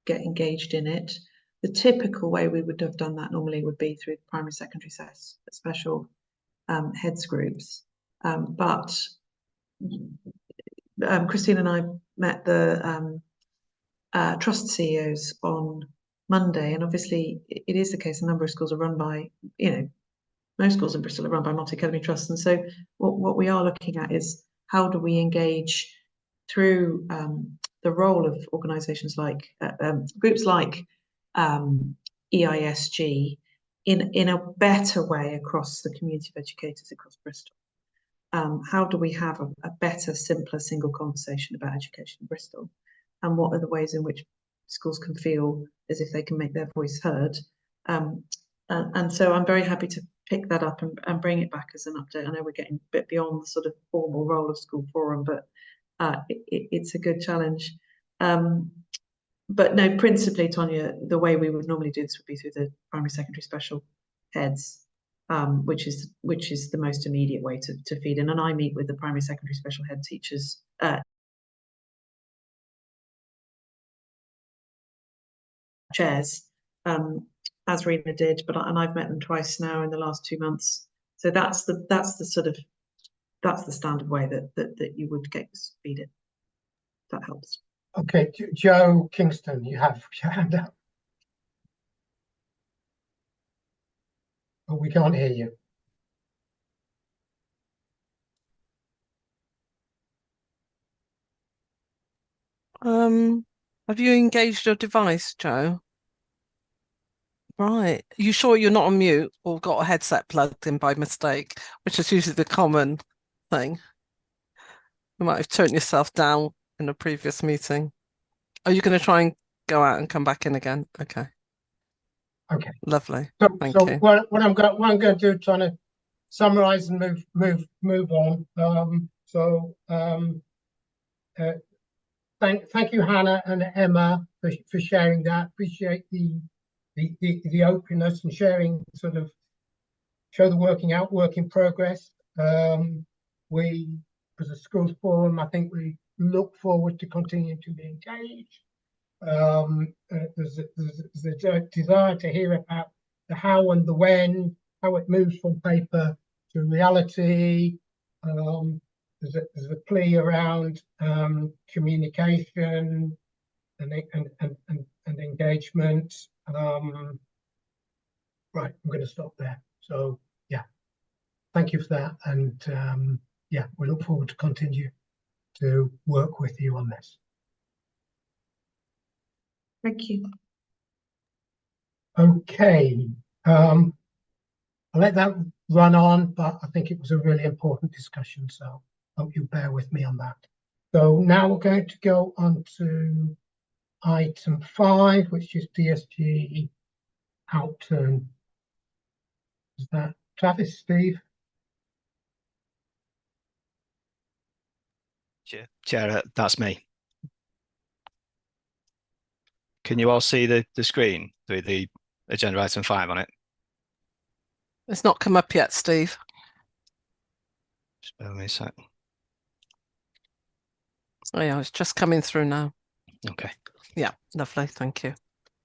get engaged in it. The typical way we would have done that normally would be through primary secondary special heads groups, but Christine and I met the trust CEOs on Monday, and obviously it is the case a number of schools are run by, most schools in Bristol are run by multi-academy trusts, and so what we are looking at is how do we engage through the role of organisations like groups like EISG in a better way across the community of educators across Bristol. How do we have a better, simpler, single conversation about education in Bristol? And what are the ways in which schools can feel as if they can make their voice heard? And so I'm very happy to pick that up and bring it back as an update. I know we're getting a bit beyond the sort of formal role of School Forum, but it's a good challenge. But no, principally, Tonya, the way we would normally do this would be through the primary secondary special heads, which is the most immediate way to feed in. And I meet with the primary secondary special head teachers chairs, as Rena did, and I've met them twice now in the last 2 months. So that's the standard way that you would get feed in. That helps. Okay, Joe Kingston, you have your hand up. Oh, we can't hear you. Have you engaged your device, Joe? Right. You sure you're not on mute or got a headset plugged in by mistake, which is usually the common thing. You might have turned yourself down in a previous meeting. Are you going to try and go out and come back in again. Okay. Okay. Lovely. So, Thank so you. what I'm going to do, trying to summarize and move on. Thank you, Hannah and Emma, for sharing that. Appreciate the openness and sharing, sort of show the work in progress. We, as a schools forum, I think we look forward to continuing to be engaged. There's a desire to hear about the how and the when, how it moves from paper to reality. There's a plea around communication and engagement. Right, I'm going to stop there. So yeah, thank you for that, and yeah, we look forward to continue to work with you on this. Thank you. Okay, I'll let that run on, but I think it was a really important discussion, so hope you bear with me on that. So now we're going to go on to item 5, which is DSG outturn. Is that Travis, Steve? Chair, that's me. Can you all see the screen with the agenda item 5 on it? It's not come up yet, Steve. Just bear with me a sec. Oh yeah, it's just coming through now. Okay. Yeah, lovely. Thank you.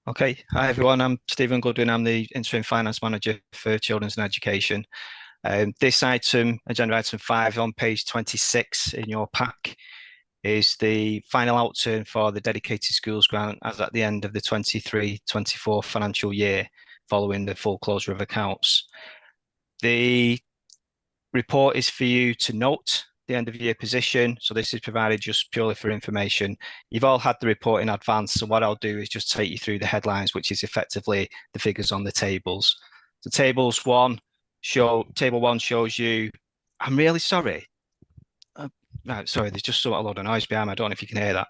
Okay. Hi, everyone. I'm Stephen Goodwin. I'm the Interim Finance Manager for Children's and Education. This item, agenda item 5 on page 26 in your pack, is the final outturn for the dedicated schools grant as at the end of the 23-24 financial year, following the full closure of accounts. The report is for you to note the end of year position. So this is provided just purely for information. You've all had the report in advance. So what I'll do is just take you through the headlines, which is effectively the figures on the tables. So table 1 shows you, I'm really sorry. Right, sorry, there's just a lot of noise behind me. I don't know if you can hear that.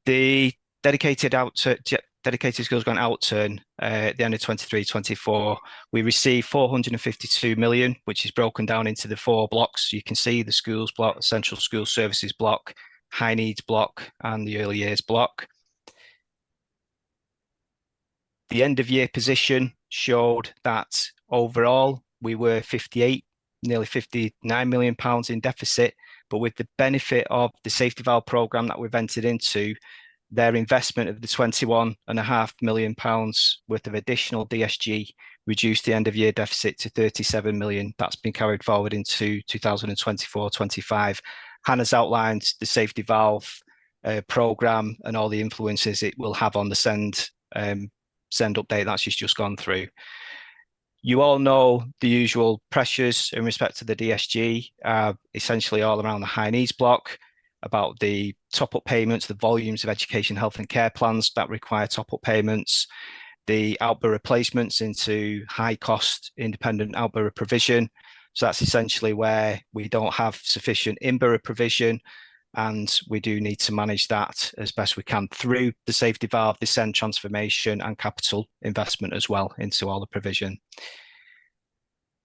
The dedicated schools grant outturn at the end of 23-24, we received 452 million, which is broken down into the 4 blocks. You can see the schools block, central school services block, high needs block, and the early years block. The end of year position showed that overall we were nearly 59 million pounds in deficit, but with the benefit of the safety valve programme that we've entered into, their investment of the 21.5 million pounds worth of additional DSG reduced the end of year deficit to 37 million. That's been carried forward into 2024-25. Hannah's outlined the safety valve programme and all the influences it will have on the send update that she's just gone through. You all know the usual pressures in respect to the DSG, essentially all around the high needs block, about the top-up payments, the volumes of education, health and care plans that require top-up payments, the outborough replacements into high-cost independent outborough provision. So that's essentially where we don't have sufficient in-borough provision, and we do need to manage that as best we can through the safety valve, the SEND transformation and capital investment as well into all the provision.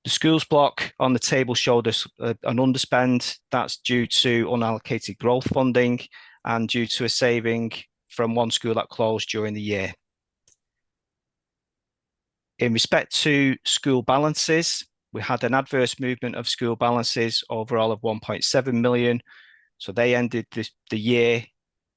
The schools block on the table showed us an underspend. That's due to unallocated growth funding and due to a saving from one school that closed during the year. In respect to school balances, we had an adverse movement of school balances overall of 1.7 million. So they ended the year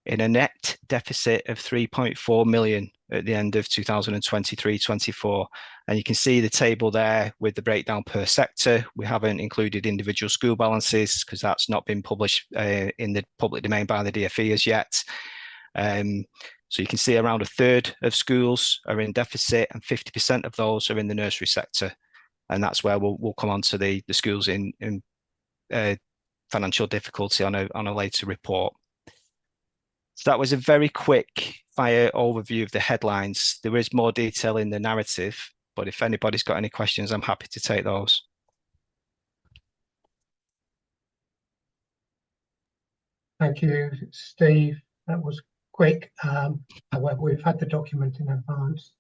in a net deficit of 3.4 million at the end of 2023-24. And you can see the table there with the breakdown per sector. We haven't included individual school balances because that's not been published in the public domain by the DfE as yet. So you can see around a third of schools are in deficit and 50% of those are in the nursery sector. And that's where we'll come on to the schools in financial difficulty on a later report. So that was a very quick fire overview of the headlines. There is more detail in the narrative, but if anybody's got any questions, I'm happy to take those. Thank you, Steve. That was quick. However, we've had the document in advance.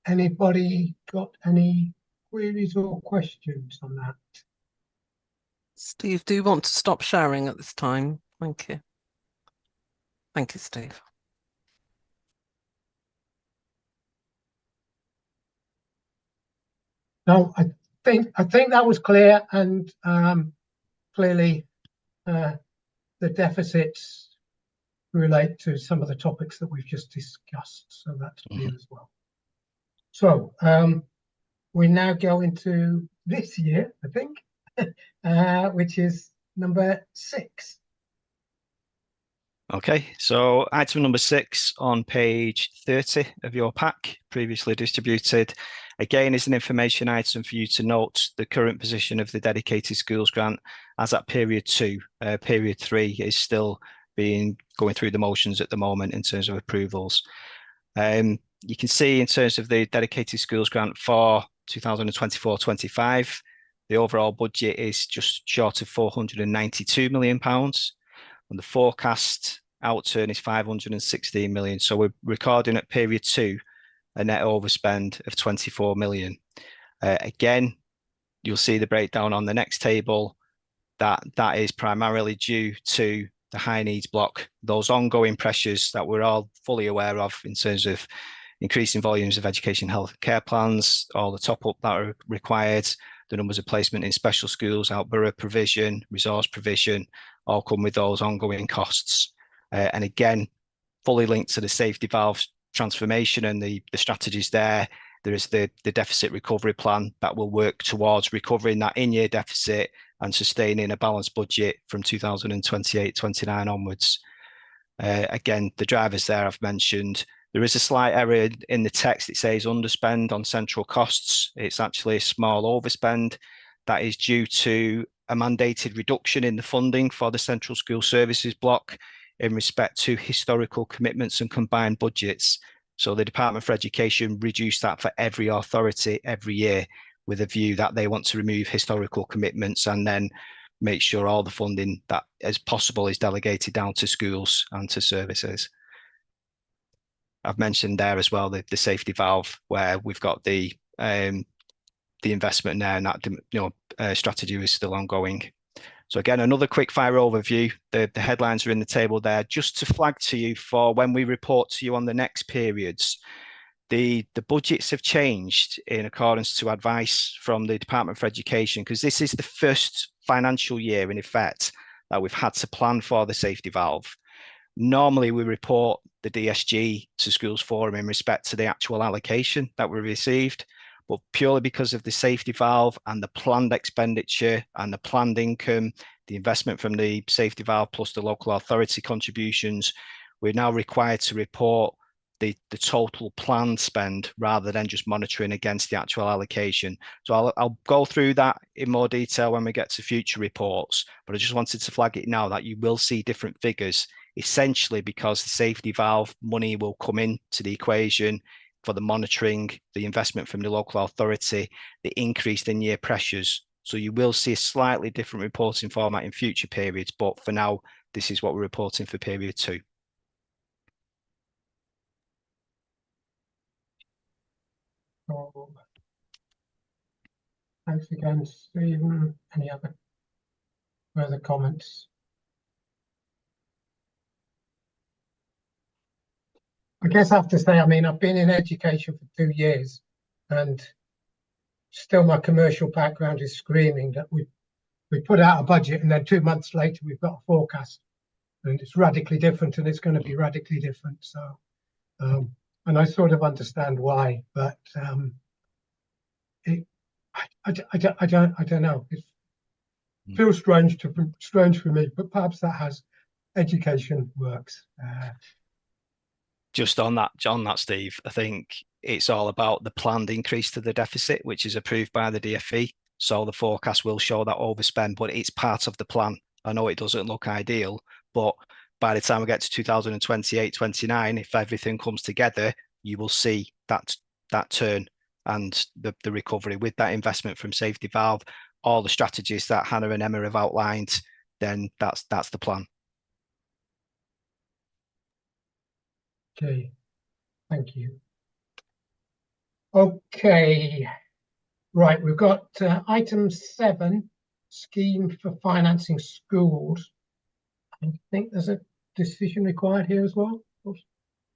Anybody got any queries or questions on that? Steve, do you want to stop sharing at this time? Thank you. Thank you, Steve. No, I think that was clear, and clearly the deficits relate to some of the topics that we've just discussed, so that's clear as well. So we now go into this year, I think, which is number 6. Okay, so item number 6 on page 30 of your pack, previously distributed, again is an information item for you to note the current position of the dedicated schools grant as at period 2. Period 3 is still going through the motions at the moment in terms of approvals. You can see in terms of the dedicated schools grant for 2024-25, the overall budget is just short of £492 million. And the forecast outturn is 516 million. So we're recording at period 2 a net overspend of 24 million. Again, you'll see the breakdown on the next table. That is primarily due to the high needs block, those ongoing pressures that we're all fully aware of in terms of increasing volumes of education health care plans, all the top up that are required, the numbers of placement in special schools, out-borough provision, resource provision, all come with those ongoing costs. And again, fully linked to the safety valve transformation and the strategies there. There is the deficit recovery plan that will work towards recovering that in-year deficit and sustaining a balanced budget from 2028-29 onwards. Again, the drivers there I've mentioned. There is a slight error in the text. It says underspend on central costs. It's actually a small overspend. That is due to a mandated reduction in the funding for the central school services block in respect to historical commitments and combined budgets. So the Department for Education reduced that for every authority every year with a view that they want to remove historical commitments and then make sure all the funding that as possible is delegated down to schools and to services. I've mentioned there as well the safety valve where we've got the investment there and that strategy is still ongoing. So again, another quick fire overview. The headlines are in the table there just to flag to you for when we report to you on the next periods. The budgets have changed in accordance to advice from the Department for Education because this is the first financial year in effect that we've had to plan for the safety valve. Normally we report the DSG to Schools Forum in respect to the actual allocation that we received, but purely because of the safety valve and the planned expenditure and the planned income, the investment from the safety valve plus the local authority contributions, we're now required to report the total planned spend rather than just monitoring against the actual allocation. So I'll go through that in more detail when we get to future reports, but I just wanted to flag it now that you will see different figures, essentially because the safety valve money will come into the equation for the monitoring, the investment from the local authority, the increased in-year pressures. So you will see a slightly different reporting format in future periods, but for now, this is what we're reporting for period 2. So, thanks again, Stephen. Any other further comments? I guess I have to say, I mean, I've been in education for 2 years and still my commercial background is screaming that we put out a budget and then 2 months later we've got a forecast and it's radically different and it's going to be radically different. So, and I sort of understand why, but I don't know. It feels strange for me, but perhaps that has education works. Just on that, Steve, I think it's all about the planned increase to the deficit, which is approved by the DfE. So the forecast will show that overspend, but it's part of the plan. I know it doesn't look ideal, but by the time we get to 2028-29, if everything comes together, you will see that turn and the recovery with that investment from safety valve, all the strategies that Hannah and Emma have outlined, then that's the plan. Okay, thank you. Okay, right, we've got item 7, scheme for financing schools. I think there's a decision required here as well.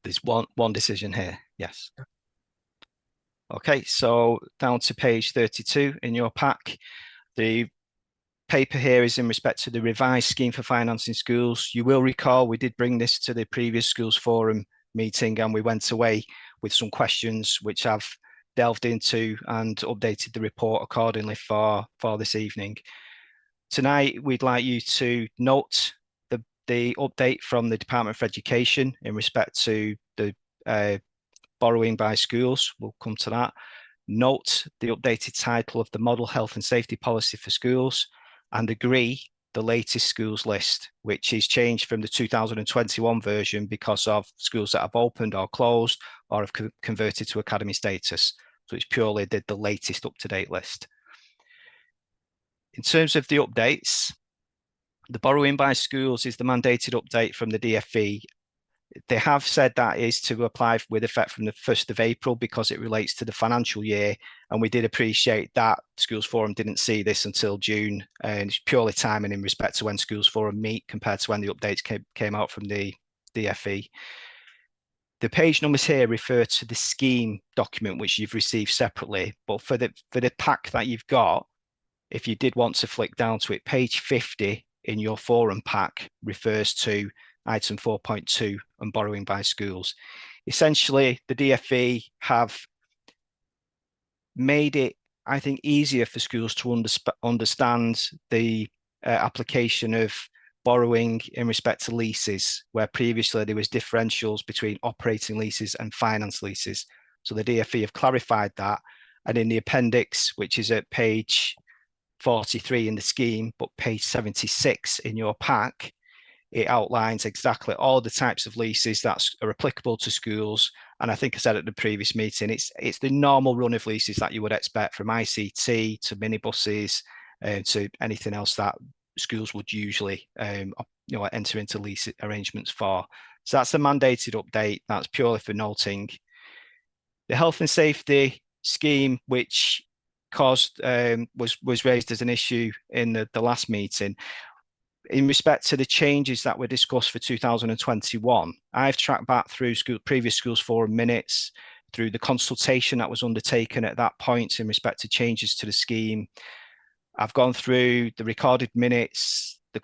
There's one decision here, yes. Okay, so down to page 32 in your pack. The paper here is in respect to the revised scheme for financing schools. You will recall we did bring this to the previous schools forum meeting, and we went away with some questions which I've delved into and updated the report accordingly for this evening. Tonight, we'd like you to note the update from the Department for Education in respect to the borrowing by schools. We'll come to that. Note the updated title of the Model Health and Safety Policy for Schools, and agree the latest schools list, which is changed from the 2021 version because of schools that have opened or closed or have converted to academy status. So it's purely the latest up-to-date list. In terms of the updates, the borrowing by schools is the mandated update from the DFE. They have said that is to apply with effect from the 1st of April because it relates to the financial year. And we did appreciate that Schools Forum didn't see this until June, and it's purely timing in respect to when Schools Forum meet compared to when the updates came out from the DFE. The page numbers here refer to the scheme document, which you've received separately. But for the pack that you've got, if you did want to flick down to it, page 50 in your forum pack refers to item 4.2 and borrowing by schools. Essentially, the DFE have made it, I think, easier for schools to understand the application of borrowing in respect to leases, where previously there was differentials between operating leases and finance leases. So the DFE have clarified that, and in the appendix, which is at page 43 in the scheme, but page 76 in your pack, it outlines exactly all the types of leases that are applicable to schools. And I think I said at the previous meeting, it's the normal run of leases that you would expect, from ICT to minibuses to anything else that schools would usually enter into lease arrangements for. So that's a mandated update. That's purely for noting. The health and safety scheme, which was raised as an issue in the last meeting, in respect to the changes that were discussed for 2021, I've tracked back through previous Schools Forum minutes, through the consultation that was undertaken at that point in respect to changes to the scheme. I've gone through the recorded minutes, the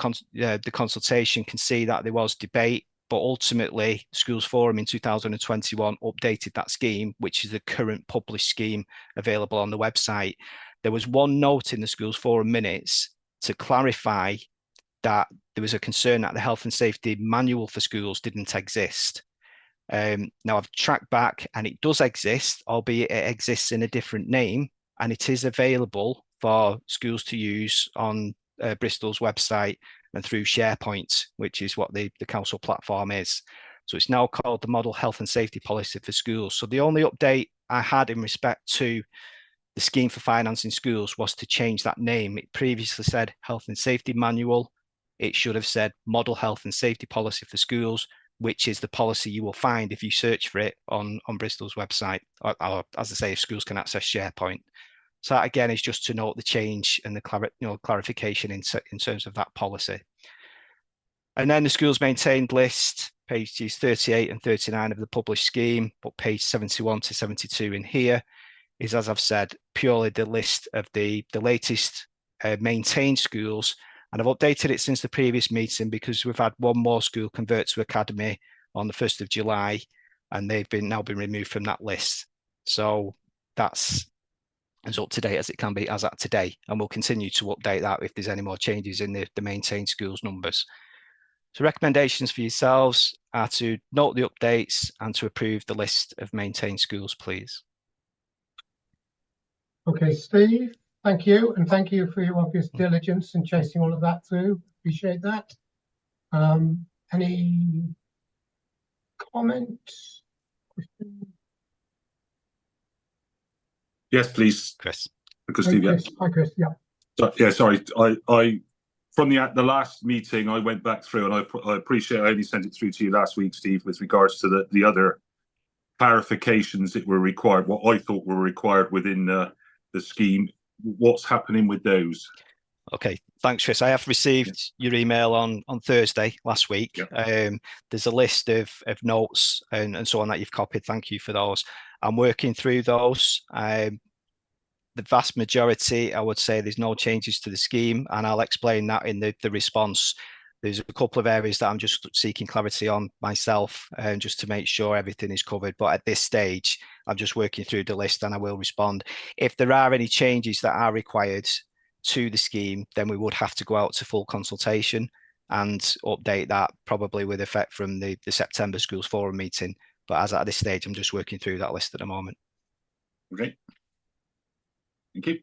consultation, can see that there was debate, but ultimately Schools Forum in 2021 updated that scheme, which is the current published scheme available on the website. There was one note in the Schools Forum minutes to clarify that there was a concern that the health and safety manual for schools didn't exist. Now I've tracked back, and it does exist, albeit it exists in a different name, and it is available for schools to use on Bristol's website and through SharePoint, which is what the council platform is. So it's now called the Model Health and Safety Policy for Schools. So the only update I had in respect to the scheme for financing schools was to change that name. It previously said Health and Safety Manual. It should have said Model Health and Safety Policy for Schools, which is the policy you will find if you search for it on Bristol's website, or as I say, if schools can access SharePoint. So that again is just to note the change and the clarification in terms of that policy. And then the schools maintained list, pages 38 and 39 of the published scheme, but page 71 to 72 in here is, as I've said, purely the list of the latest maintained schools. And I've updated it since the previous meeting because we've had one more school convert to academy on the 1st of July, and they've now been removed from that list. So that's as up to date as it can be as at today. And we'll continue to update that if there's any more changes in the maintained schools numbers. So recommendations for yourselves are to note the updates and to approve the list of maintained schools, please. Okay, Steve, thank you. And thank you for your obvious diligence in chasing all of that through. Appreciate that. Any comments? Yes, please, Chris. because Hey, Steve, Chris. Hi, Chris. Yeah. yeah, sorry, I from the last meeting, I went back through, and I appreciate I only sent it through to you last week, Steve, with regards to the other clarifications that were required, what I thought were required within the scheme. What's happening with those? Okay, thanks, Chris. I have received your email on Thursday last week. Yep. There's a list of notes and so on that you've copied. Thank you for those. I'm working through those. The vast majority, I would say there's no changes to the scheme, and I'll explain that in the response. There's a couple of areas that I'm just seeking clarity on myself, just to make sure everything is covered. But at this stage, I'm just working through the list, and I will respond. If there are any changes that are required to the scheme, then we would have to go out to full consultation and update that probably with effect from the September Schools Forum meeting. But as at this stage, I'm just working through that list at the moment. Okay. Thank you.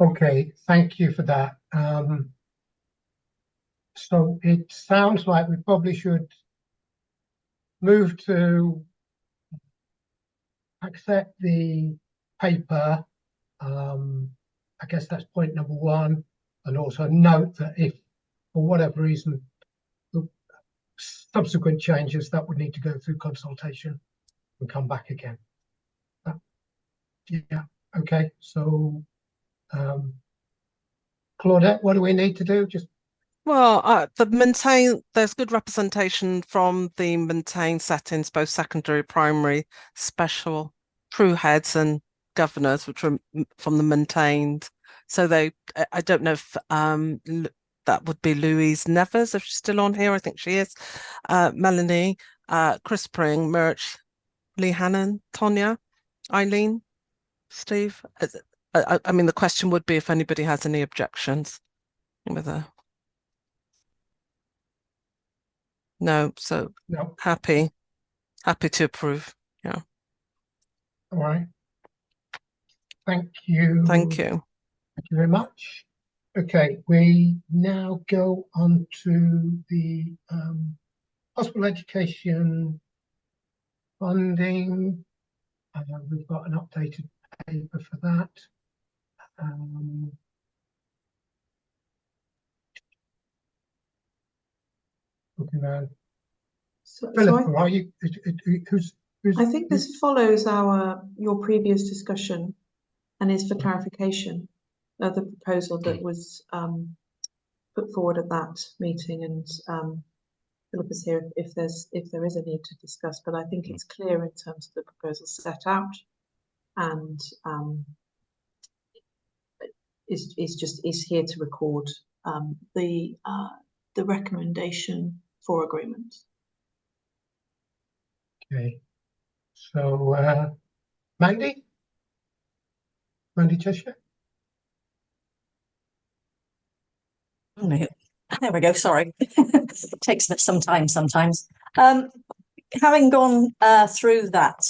Okay, thank you for that. So it sounds like we probably should move to accept the paper. I guess that's point number one, and also note that if for whatever reason the subsequent changes, that would need to go through consultation and come back again. Yeah, okay, so Claudette, what do we need to do? Just Well, there's good representation from the maintained settings, both secondary, primary, special, crew heads and governors, which are from the maintained. So I don't know if that would be Louise Nevers, if she's still on here. I think she is. Melanie, Chris Spring, Mirch, Lee Hannon, Tonya, Eileen, Steve. I mean, the question would be if anybody has any objections with her. No, so no. happy to approve. Yeah. All right. Thank you. Thank you. Thank you very much. Okay, we now go on to the hospital education funding. We've got an updated paper for that. Looking around. Philip, are you? Who's? I think this follows your previous discussion and is for clarification of the proposal that was put forward at that meeting. And Philip is here if there is a need to discuss, but I think it's clear in terms of the proposal set out, and is here to record the recommendation for agreement. Okay, so Mandy Cheshire. There we go. Sorry, it takes some time sometimes. Having gone through that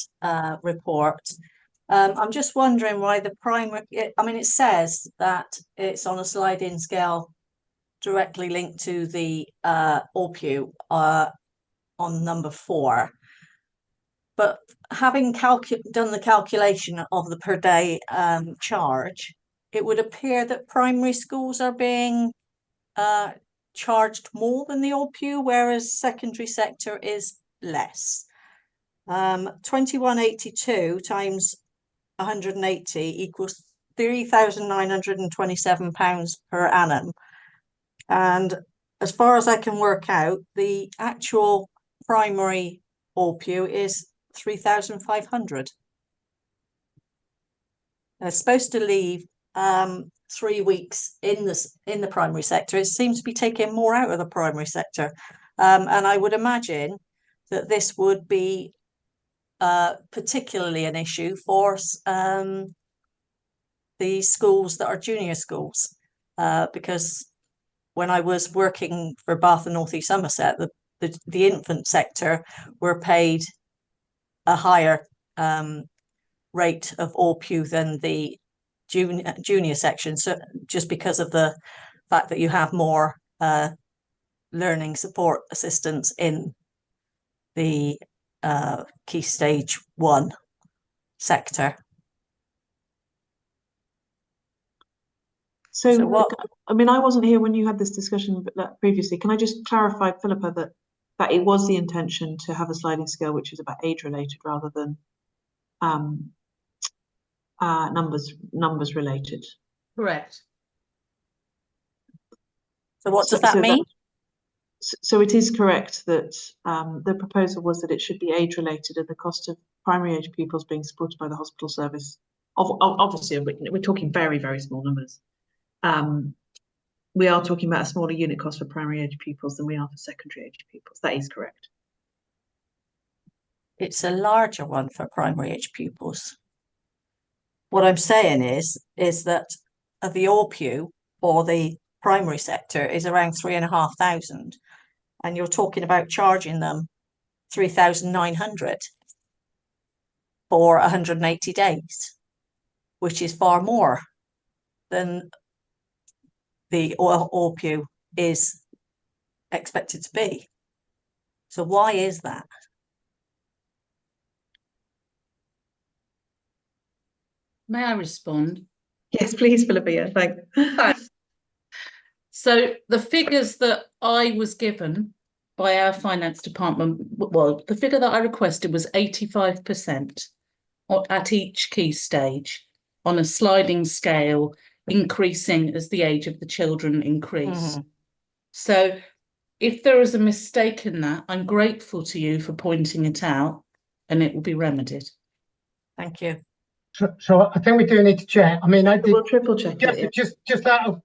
report, I'm just wondering why the primary. I mean, it says that it's on a sliding scale, directly linked to the ORPU on number 4. But having done the calculation of the per day charge, it would appear that primary schools are being charged more than the ORPU, whereas secondary sector is less. 2182 times 180 equals £3,927 per annum. And as far as I can work out, the actual primary ORPU is 3,500. They're supposed to leave 3 weeks in the primary sector. It seems to be taking more out of the primary sector, and I would imagine that this would be particularly an issue for the schools that are junior schools, because when I was working for Bath and North East Somerset, the infant sector were paid a higher rate of ORPU than the junior section, so just because of the fact that you have more learning support assistants in the Key Stage 1 sector. So what? I mean, I wasn't here when you had this discussion previously. Can I just clarify, Philippa, that it was the intention to have a sliding scale which is about age related rather than numbers related? Correct. So what does that mean? So it is correct that the proposal was that it should be age related and the cost of primary age pupils being supported by the hospital service. Obviously, we're talking very, very small numbers. We are talking about a smaller unit cost for primary age pupils than we are for secondary age pupils. That is correct. It's a larger one for primary age pupils. What I'm saying is that the ORPU for the primary sector is around 3,500, and you're talking about charging them 3,900 for 180 days, which is far more than the ORPU is expected to be. So why is that? May I respond? Yes, please, Philippa. Thanks. So the figures that I was given by our finance department, well, the figure that I requested was 85% at each key stage on a sliding scale, increasing as the age of the children increase. So if there is a mistake in that, I'm grateful to you for pointing it out, and it will be remedied. Thank you. So I think we do need to check. I mean, I did We'll triple check it. Just out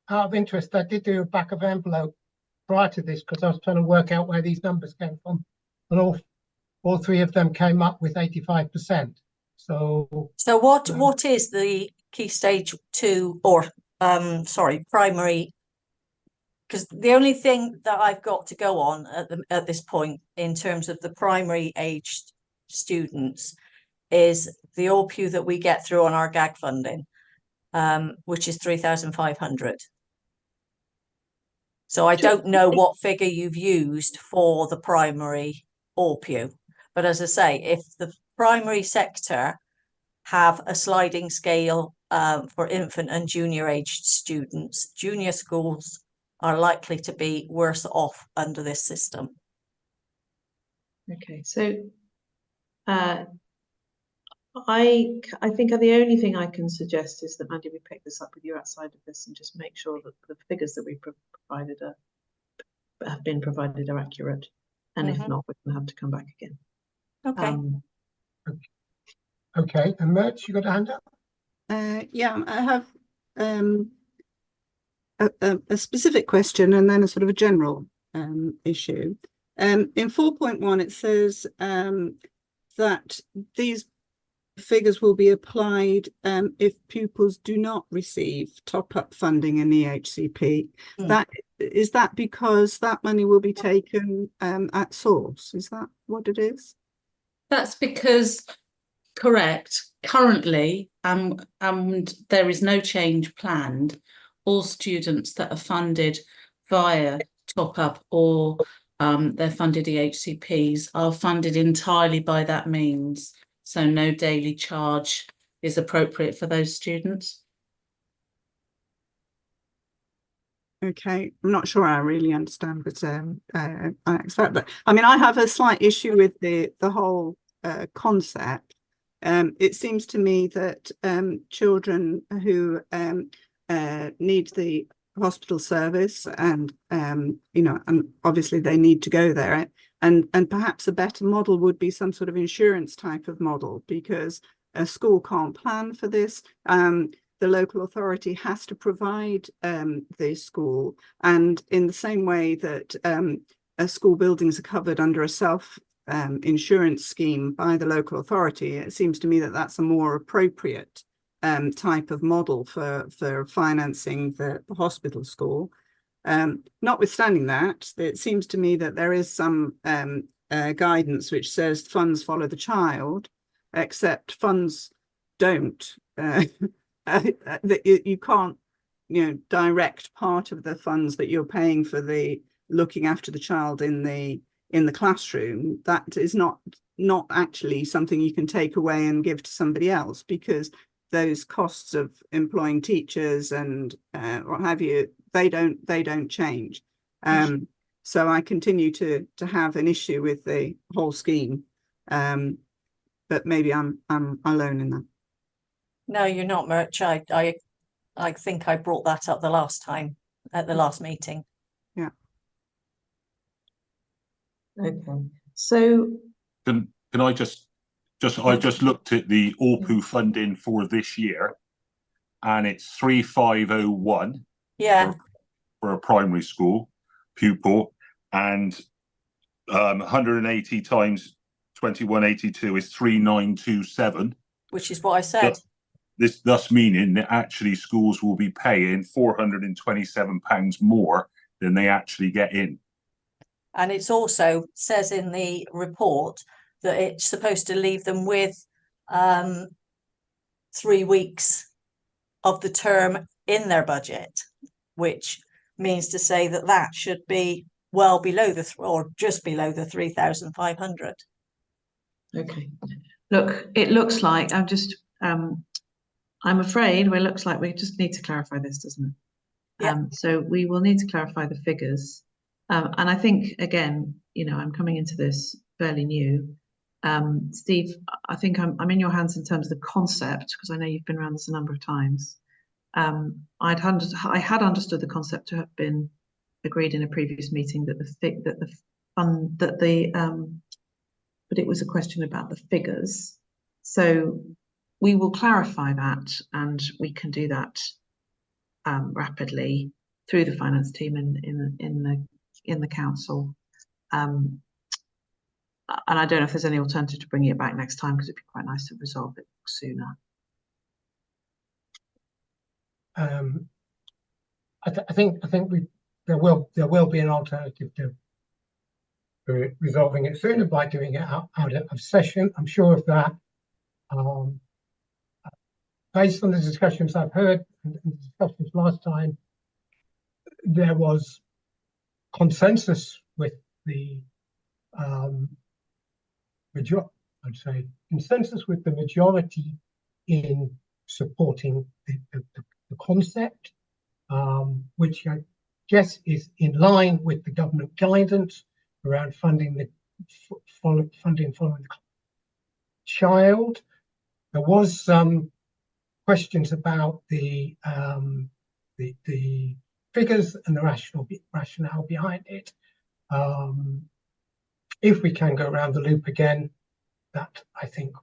of interest, I did do a back of envelope prior to this because I was trying to work out where these numbers came from, and all three of them came up with 85%. So what is the key stage 2 or primary? Because the only thing that I've got to go on at this point in terms of the primary aged students is the ORPU that we get through on our gag funding, which is 3,500. So I don't know what figure you've used for the primary ORPU, but as I say, if the primary sector have a sliding scale for infant and junior aged students, junior schools are likely to be worse off under this system. Okay, so I think the only thing I can suggest is that, Mandy, we pick this up with you outside of this and just make sure that the figures that we provided have been provided are accurate, and if not, we're going to have to come back again. Okay. Okay, and Mert, you got a hand up? Yeah, I have a specific question and then a sort of a general issue. In 4.1, it says that these figures will be applied if pupils do not receive top-up funding in the HCP. Is that because that money will be taken at source? Is that what it is? That's because, correct, currently, and there is no change planned, all students that are funded via top-up or they're funded EHCPs are funded entirely by that means. So no daily charge is appropriate for those students. Okay, I'm not sure I really understand, but I expect that. I mean, I have a slight issue with the whole concept. It seems to me that children who need the hospital service and and obviously they need to go there, and perhaps a better model would be some sort of insurance type of model, because a school can't plan for this. The local authority has to provide the school, and in the same way that school buildings are covered under a self insurance scheme by the local authority, it seems to me that that's a more appropriate type of model for financing the hospital school. Notwithstanding that, it seems to me that there is some guidance which says funds follow the child, except funds don't. That you can't, direct part of the funds that you're paying for the looking after the child in the classroom. That is not actually something you can take away and give to somebody else, because those costs of employing teachers and what have you, they don't change. So I continue to have an issue with the whole scheme, but maybe I'm alone in that. No, you're not, Mirch. I think I brought that up the last time at the last meeting. Yeah. Okay. So Can I just I just looked at the AWPU funding for this year, and it's 3501 Yeah. for a primary school pupil, and 180 times 2182 is 3927. Which is what I said. This thus meaning that actually schools will be paying £427 more than they actually get in. And it's also says in the report that it's supposed to leave them with 3 weeks of the term in their budget, which means to say that that should be well below or just below the 3,500. okay, look, it looks like I'm afraid it looks like we just need to clarify this, doesn't it? Yeah. So we will need to clarify the figures. And I think, again, I'm coming into this fairly new. Steve, I think I'm in your hands in terms of the concept, because I know you've been around this a number of times. I had understood the concept to have been agreed in a previous meeting but it was a question about the figures. So we will clarify that, and we can do that rapidly through the finance team in the council. And I don't know if there's any alternative to bringing it back next time, because it'd be quite nice to resolve it sooner. I think there will be an alternative to resolving it sooner by doing it out of session. I'm sure of that. Based on the discussions I've heard and the discussions last time, there was consensus with the majority in supporting the concept, which I guess is in line with the government guidance around funding following the child. There was some questions about the figures and the rationale behind it. If we can go around the loop again, that I think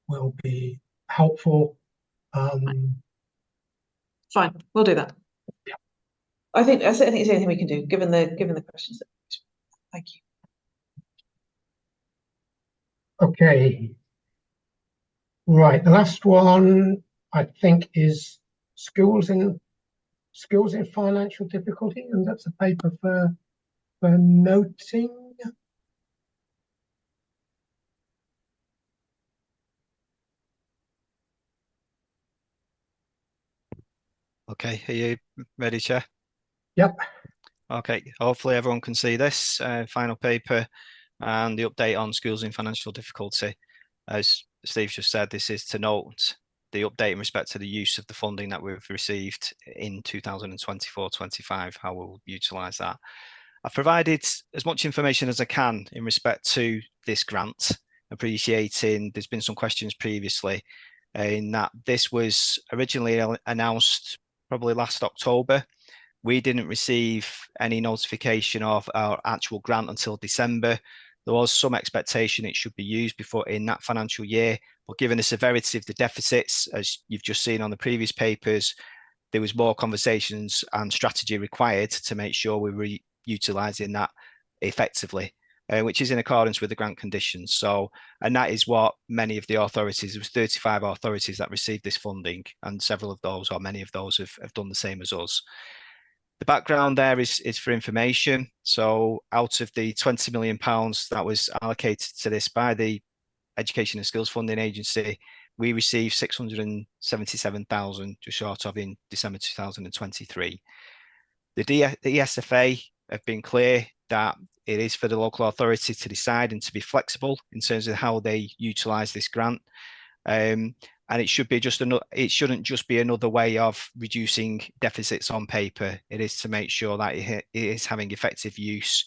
will be helpful. Fine, we'll do that. Yeah. I think it's the only thing we can do, given the questions. Thank you. Okay. Right, the last one I think is schools in financial difficulty, and that's a paper for noting. Okay, are you ready, Chair? Yep. Okay, hopefully everyone can see this final paper and the update on schools in financial difficulty. As Steve just said, this is to note the update in respect to the use of the funding that we've received in 2024-25, how we'll utilise that. I've provided as much information as I can in respect to this grant, appreciating there's been some questions previously in that this was originally announced probably last October. We didn't receive any notification of our actual grant until December. There was some expectation it should be used before in that financial year, but given the severity of the deficits, as you've just seen on the previous papers, there was more conversations and strategy required to make sure we were utilising that effectively, which is in accordance with the grant conditions. So, and that is what many of the authorities, there was 35 authorities that received this funding, and several of those, or many of those, have done the same as us. The background there is for information. So out of the £20 million that was allocated to this by the Education and Skills Funding Agency, we received 677,000 just short of in December 2023. The ESFA have been clear that it is for the local authority to decide and to be flexible in terms of how they utilise this grant. And it should be just another, it shouldn't just be another way of reducing deficits on paper. It is to make sure that it is having effective use.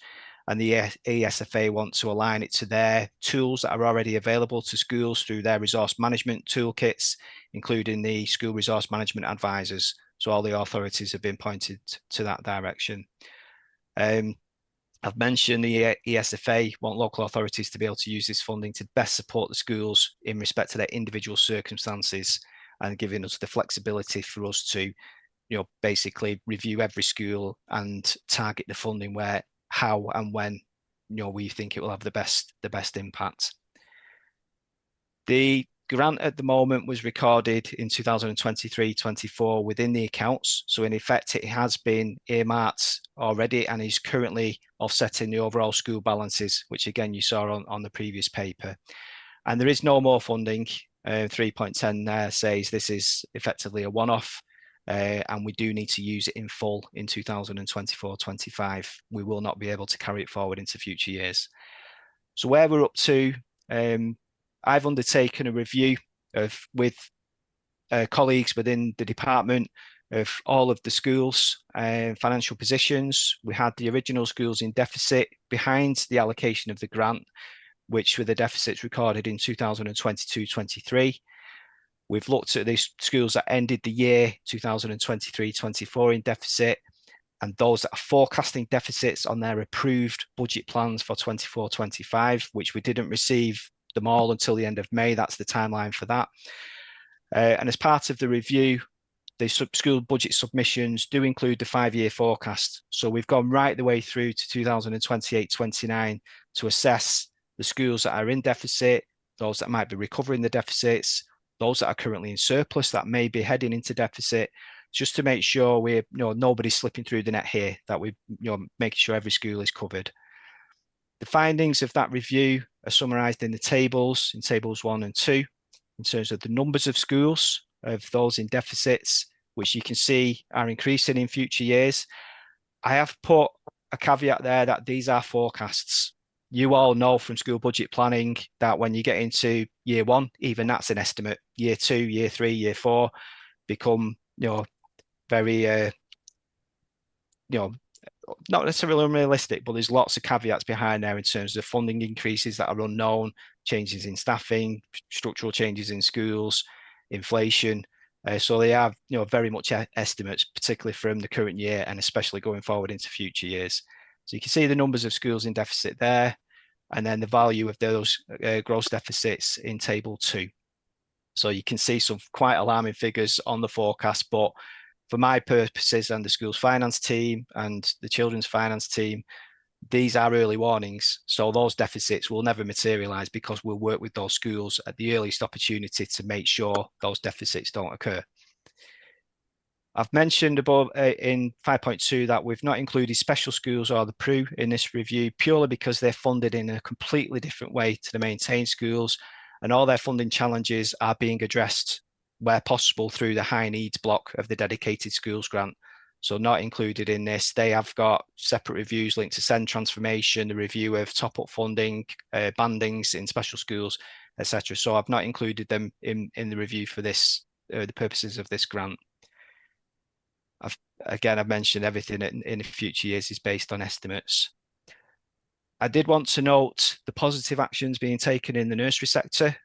And the ESFA want to align it to their tools that are already available to schools through their resource management toolkits, including the school resource management advisors. So all the authorities have been pointed to that direction. I've mentioned the ESFA want local authorities to be able to use this funding to best support the schools in respect to their individual circumstances, and giving us the flexibility for us to, basically review every school and target the funding where, how, and when, we think it will have the best impact. The grant at the moment was recorded in 2023-24 within the accounts. So in effect, it has been earmarked already and is currently offsetting the overall school balances, which again, you saw on the previous paper. And there is no more funding. 3.10 there says this is effectively a one-off, and we do need to use it in full in 2024-25. We will not be able to carry it forward into future years. So where we're up to, I've undertaken a review with colleagues within the department of all of the schools' financial positions. We had the original schools in deficit behind the allocation of the grant, which were the deficits recorded in 2022-23. We've looked at these schools that ended the year 2023-24 in deficit, and those that are forecasting deficits on their approved budget plans for 24-25, which we didn't receive them all until the end of May. That's the timeline for that. And as part of the review, the school budget submissions do include the 5-year forecast. So we've gone right the way through to 2028-29 to assess the schools that are in deficit, those that might be recovering the deficits, those that are currently in surplus that may be heading into deficit, just to make sure we're, nobody's slipping through the net here, that we, making sure every school is covered. The findings of that review are summarised in the tables, in tables 1 and 2, in terms of the numbers of schools of those in deficits, which you can see are increasing in future years. I have put a caveat there that these are forecasts. You all know from school budget planning that when you get into year 1, even that's an estimate. Year 2, year 3, year 4 become, very, not necessarily unrealistic, but there's lots of caveats behind there in terms of funding increases that are unknown, changes in staffing, structural changes in schools, inflation. So they are, very much estimates, particularly from the current year and especially going forward into future years. So you can see the numbers of schools in deficit there, and then the value of those gross deficits in table 2. So you can see some quite alarming figures on the forecast, but for my purposes and the school's finance team and the children's finance team, these are early warnings. So those deficits will never materialise, because we'll work with those schools at the earliest opportunity to make sure those deficits don't occur. I've mentioned above in 5.2 that we've not included special schools or the PRU in this review, purely because they're funded in a completely different way to the maintained schools, and all their funding challenges are being addressed where possible through the high needs block of the dedicated schools grant. So not included in this. They have got separate reviews linked to SEND transformation, the review of top-up funding, bandings in special schools, etc. So I've not included them in the review for this, the purposes of this grant. I've mentioned everything in future years is based on estimates. I did want to note the positive actions being taken in the nursery sector.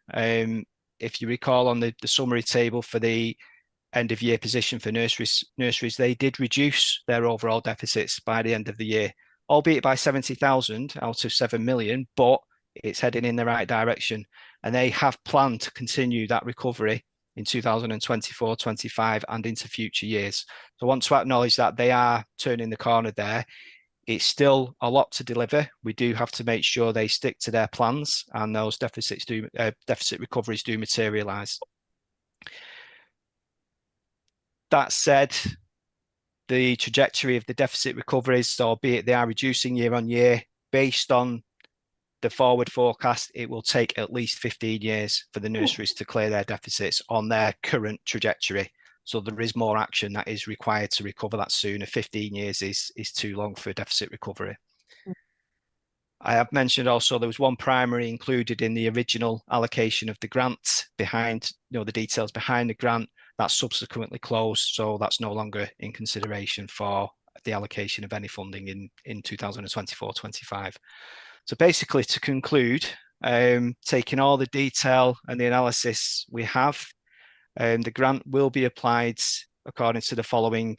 If you recall on the summary table for the end of year position for nurseries, they did reduce their overall deficits by the end of the year, albeit by 70,000 out of 7 million, but it's heading in the right direction. And they have planned to continue that recovery in 2024-25 and into future years. So I want to acknowledge that they are turning the corner there. It's still a lot to deliver. We do have to make sure they stick to their plans and those deficit recoveries do materialise. That said, the trajectory of the deficit recoveries, albeit they are reducing year on year, based on the forward forecast, it will take at least 15 years for the nurseries to clear their deficits on their current trajectory. So there is more action that is required to recover that sooner. 15 years is too long for deficit recovery. I have mentioned also there was one primary included in the original allocation of the grant behind, the details behind the grant. That's subsequently closed, so that's no longer in consideration for the allocation of any funding in 2024-25. So basically, to conclude, taking all the detail and the analysis we have, the grant will be applied according to the following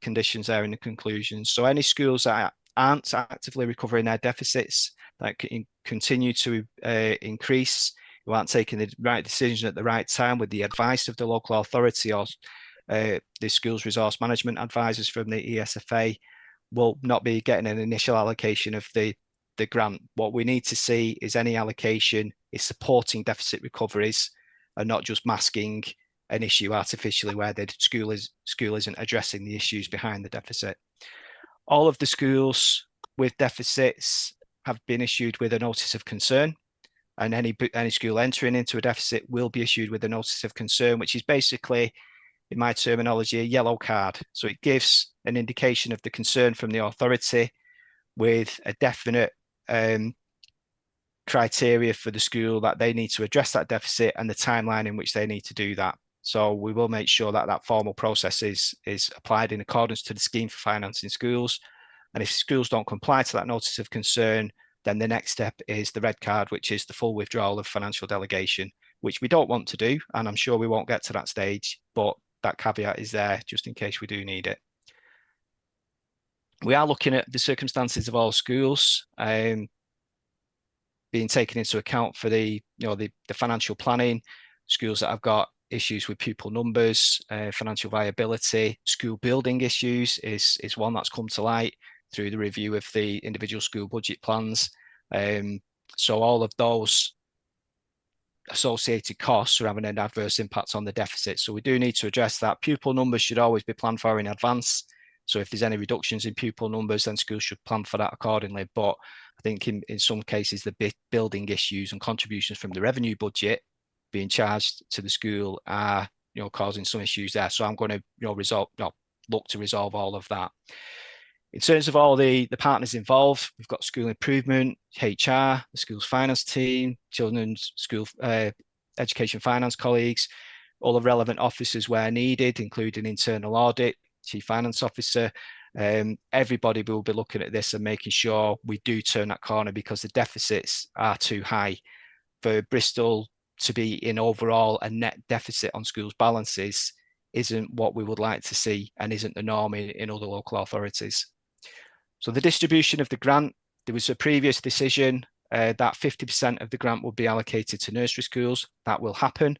conditions there in the conclusions. So any schools that aren't actively recovering their deficits, that can continue to increase, who aren't taking the right decision at the right time with the advice of the local authority or the schools resource management advisors from the ESFA, will not be getting an initial allocation of the grant. What we need to see is any allocation is supporting deficit recoveries and not just masking an issue artificially where the school isn't addressing the issues behind the deficit. All of the schools with deficits have been issued with a notice of concern, and any school entering into a deficit will be issued with a notice of concern, which is basically, in my terminology, a yellow card. So it gives an indication of the concern from the authority with a definite criteria for the school that they need to address that deficit and the timeline in which they need to do that. So we will make sure that that formal process is applied in accordance to the scheme for financing schools. And if schools don't comply to that notice of concern, then the next step is the red card, which is the full withdrawal of financial delegation, which we don't want to do. And I'm sure we won't get to that stage, but that caveat is there just in case we do need it. We are looking at the circumstances of all schools being taken into account for the financial planning. Schools that have got issues with pupil numbers, financial viability, school building issues is one that's come to light through the review of the individual school budget plans. So all of those associated costs are having an adverse impact on the deficit. So we do need to address that. Pupil numbers should always be planned for in advance. So if there's any reductions in pupil numbers, then schools should plan for that accordingly. But I think in some cases, the building issues and contributions from the revenue budget being charged to the school are causing some issues there. So I'm going to look to resolve all of that. In terms of all the partners involved, we've got school improvement, HR, the school's finance team, children's school education finance colleagues, all the relevant officers where needed, including internal audit, chief finance officer. Everybody will be looking at this and making sure we do turn that corner, because the deficits are too high. For Bristol to be in overall a net deficit on schools' balances isn't what we would like to see and isn't the norm in other local authorities. So the distribution of the grant, there was a previous decision that 50% of the grant would be allocated to nursery schools. That will happen.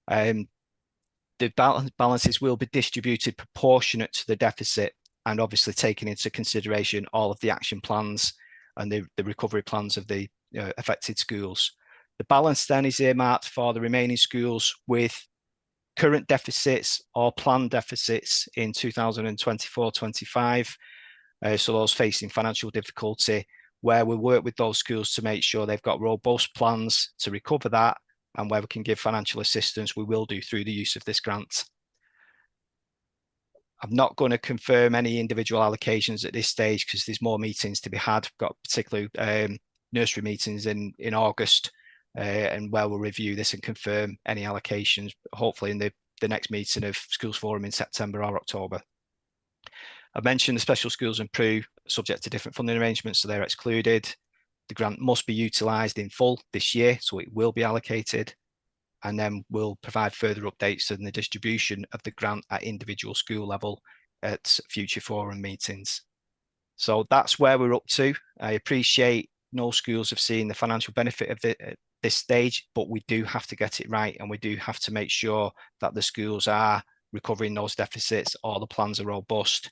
The balances will be distributed proportionate to the deficit, and obviously taking into consideration all of the action plans and the recovery plans of the affected schools. The balance then is earmarked for the remaining schools with current deficits or planned deficits in 2024-25. So those facing financial difficulty, where we work with those schools to make sure they've got robust plans to recover that, and where we can give financial assistance, we will do through the use of this grant. I'm not going to confirm any individual allocations at this stage because there's more meetings to be had. We've got particularly nursery meetings in August, and where we'll review this and confirm any allocations, hopefully in the next meeting of Schools Forum in September or October. I've mentioned the special schools and PRU subject to different funding arrangements, so they're excluded. The grant must be utilised in full this year, so it will be allocated, and then we'll provide further updates on the distribution of the grant at individual school level at future forum meetings. So that's where we're up to. I appreciate no schools have seen the financial benefit of it at this stage, but we do have to get it right, and we do have to make sure that the schools are recovering those deficits, all the plans are robust.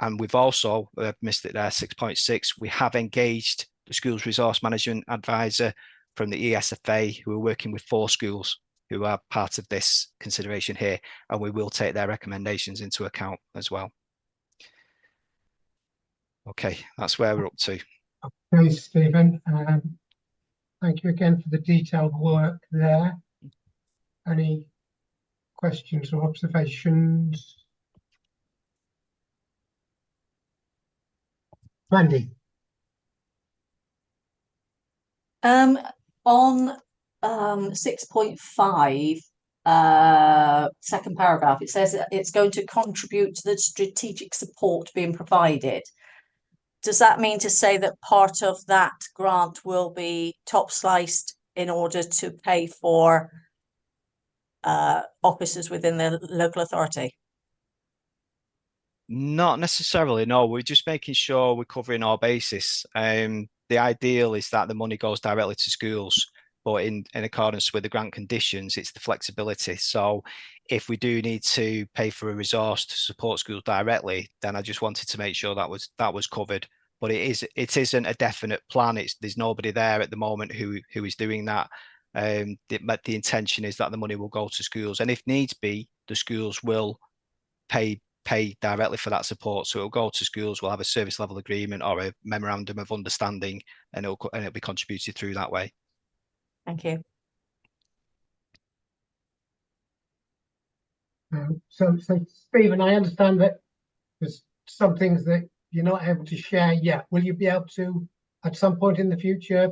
And we've also missed it there, 6.6, we have engaged the school's resource management advisor from the ESFA, who are working with 4 schools who are part of this consideration here, and we will take their recommendations into account as well. Okay, that's where we're up to. Okay, Stephen. Thank you again for the detailed work there. Any questions or observations? Mandy. On 6.5, second paragraph, it says it's going to contribute to the strategic support being provided. Does that mean to say that part of that grant will be top sliced in order to pay for officers within the local authority? Not necessarily, no. We're just making sure we're covering our basis. The ideal is that the money goes directly to schools, but in accordance with the grant conditions, it's the flexibility. So if we do need to pay for a resource to support schools directly, then I just wanted to make sure that was covered. But it isn't a definite plan. There's nobody there at the moment who is doing that. The intention is that the money will go to schools, and if needs be, the schools will pay directly for that support. So it'll go to schools, we'll have a service level agreement or a memorandum of understanding, and it'll be contributed through that way. Thank you. So Stephen, I understand that there's some things that you're not able to share yet. Will you be able to, at some point in the future,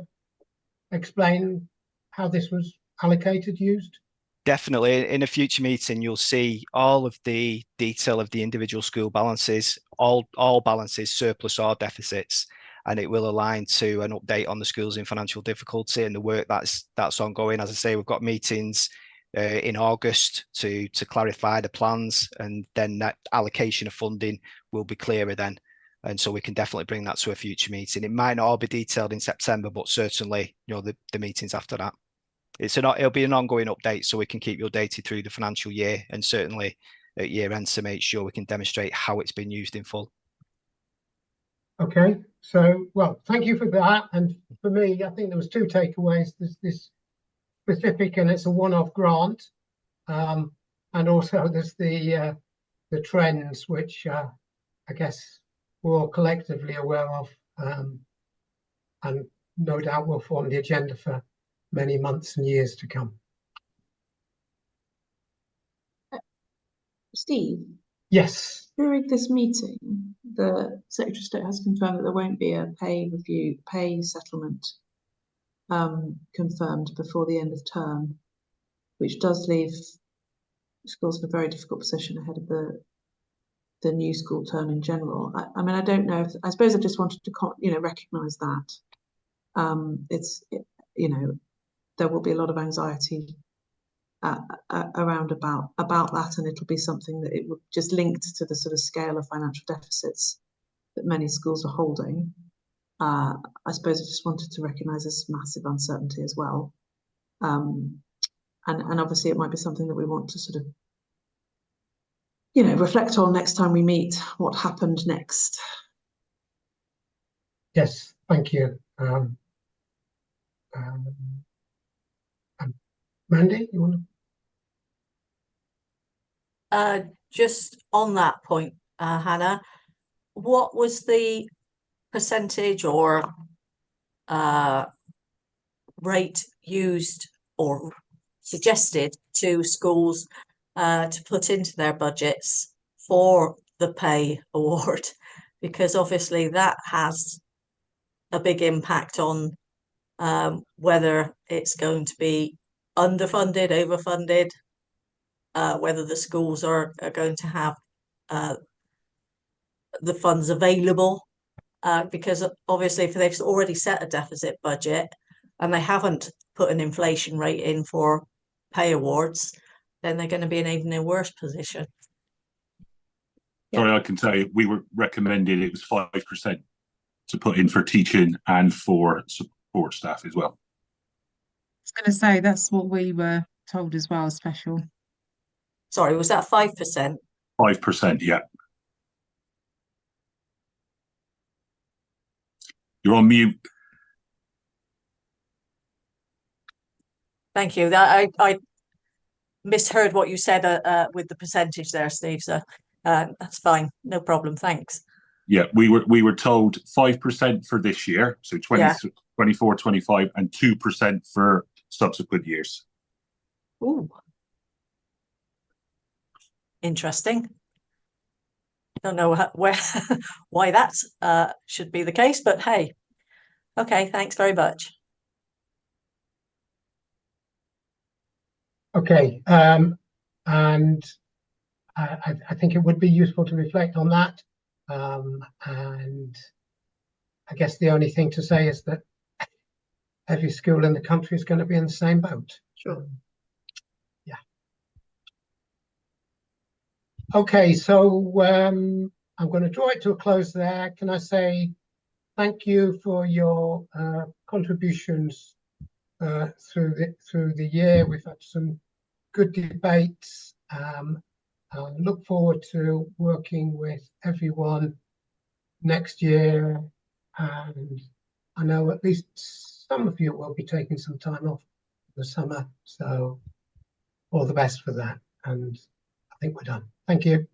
explain how this was allocated, used? Definitely. In a future meeting, you'll see all of the detail of the individual school balances, all balances, surplus or deficits, and it will align to an update on the schools in financial difficulty and the work that's ongoing. As I say, we've got meetings in August to clarify the plans, and then that allocation of funding will be clearer then. And so we can definitely bring that to a future meeting. It might not all be detailed in September, but certainly, the meetings after that. It'll be an ongoing update, so we can keep you updated through the financial year, and certainly at year end to make sure we can demonstrate how it's been used in full. Okay, so well, thank you for that. And for me, I think there was two takeaways. There's this specific, and it's a one-off grant, and also there's the trends, which I guess we're all collectively aware of, and no doubt will form the agenda for many months and years to come. Steve? Yes. During this meeting, the Secretary of State has confirmed that there won't be a pay settlement confirmed before the end of term, which does leave schools in a very difficult position ahead of the new school term in general. I mean, I don't know if, I suppose I just wanted to, recognise that. There will be a lot of anxiety around about that, and it'll be something that it would just linked to the sort of scale of financial deficits that many schools are holding. I suppose I just wanted to recognise this massive uncertainty as well, and obviously it might be something that we want to sort of reflect on next time we meet. What happened next? Yes, thank you. Mandy, you want to? Just on that point, Hannah, what was the percentage or rate used or suggested to schools to put into their budgets for the pay award? Because obviously that has a big impact on whether it's going to be underfunded, overfunded, whether the schools are going to have the funds available, because obviously if they've already set a deficit budget and they haven't put an inflation rate in for pay awards, then they're going to be in even a worse position. Sorry, I can tell you, we were recommended it was 5% to put in for teaching and for support staff as well. I was going to say that's what we were told as well, special. Sorry, was that 5%? 5%, yeah. You're on mute. Thank you. I misheard what you said with the percentage there, Steve. So that's fine, no problem. Thanks. Yeah, we were told 5% for this year, so 24, 25, and 2% for subsequent years. Ooh, interesting. Don't know why that should be the case, but hey, okay, thanks very much. Okay, and I think it would be useful to reflect on that. And I guess the only thing to say is that every school in the country is going to be in the same boat. Sure. Yeah. Okay, so I'm going to draw it to a close there. Can I say thank you for your contributions through the year? We've had some good debates. I look forward to working with everyone next year, and I know at least some of you will be taking some time off in the summer, so all the best for that. And I think we're done. Thank you.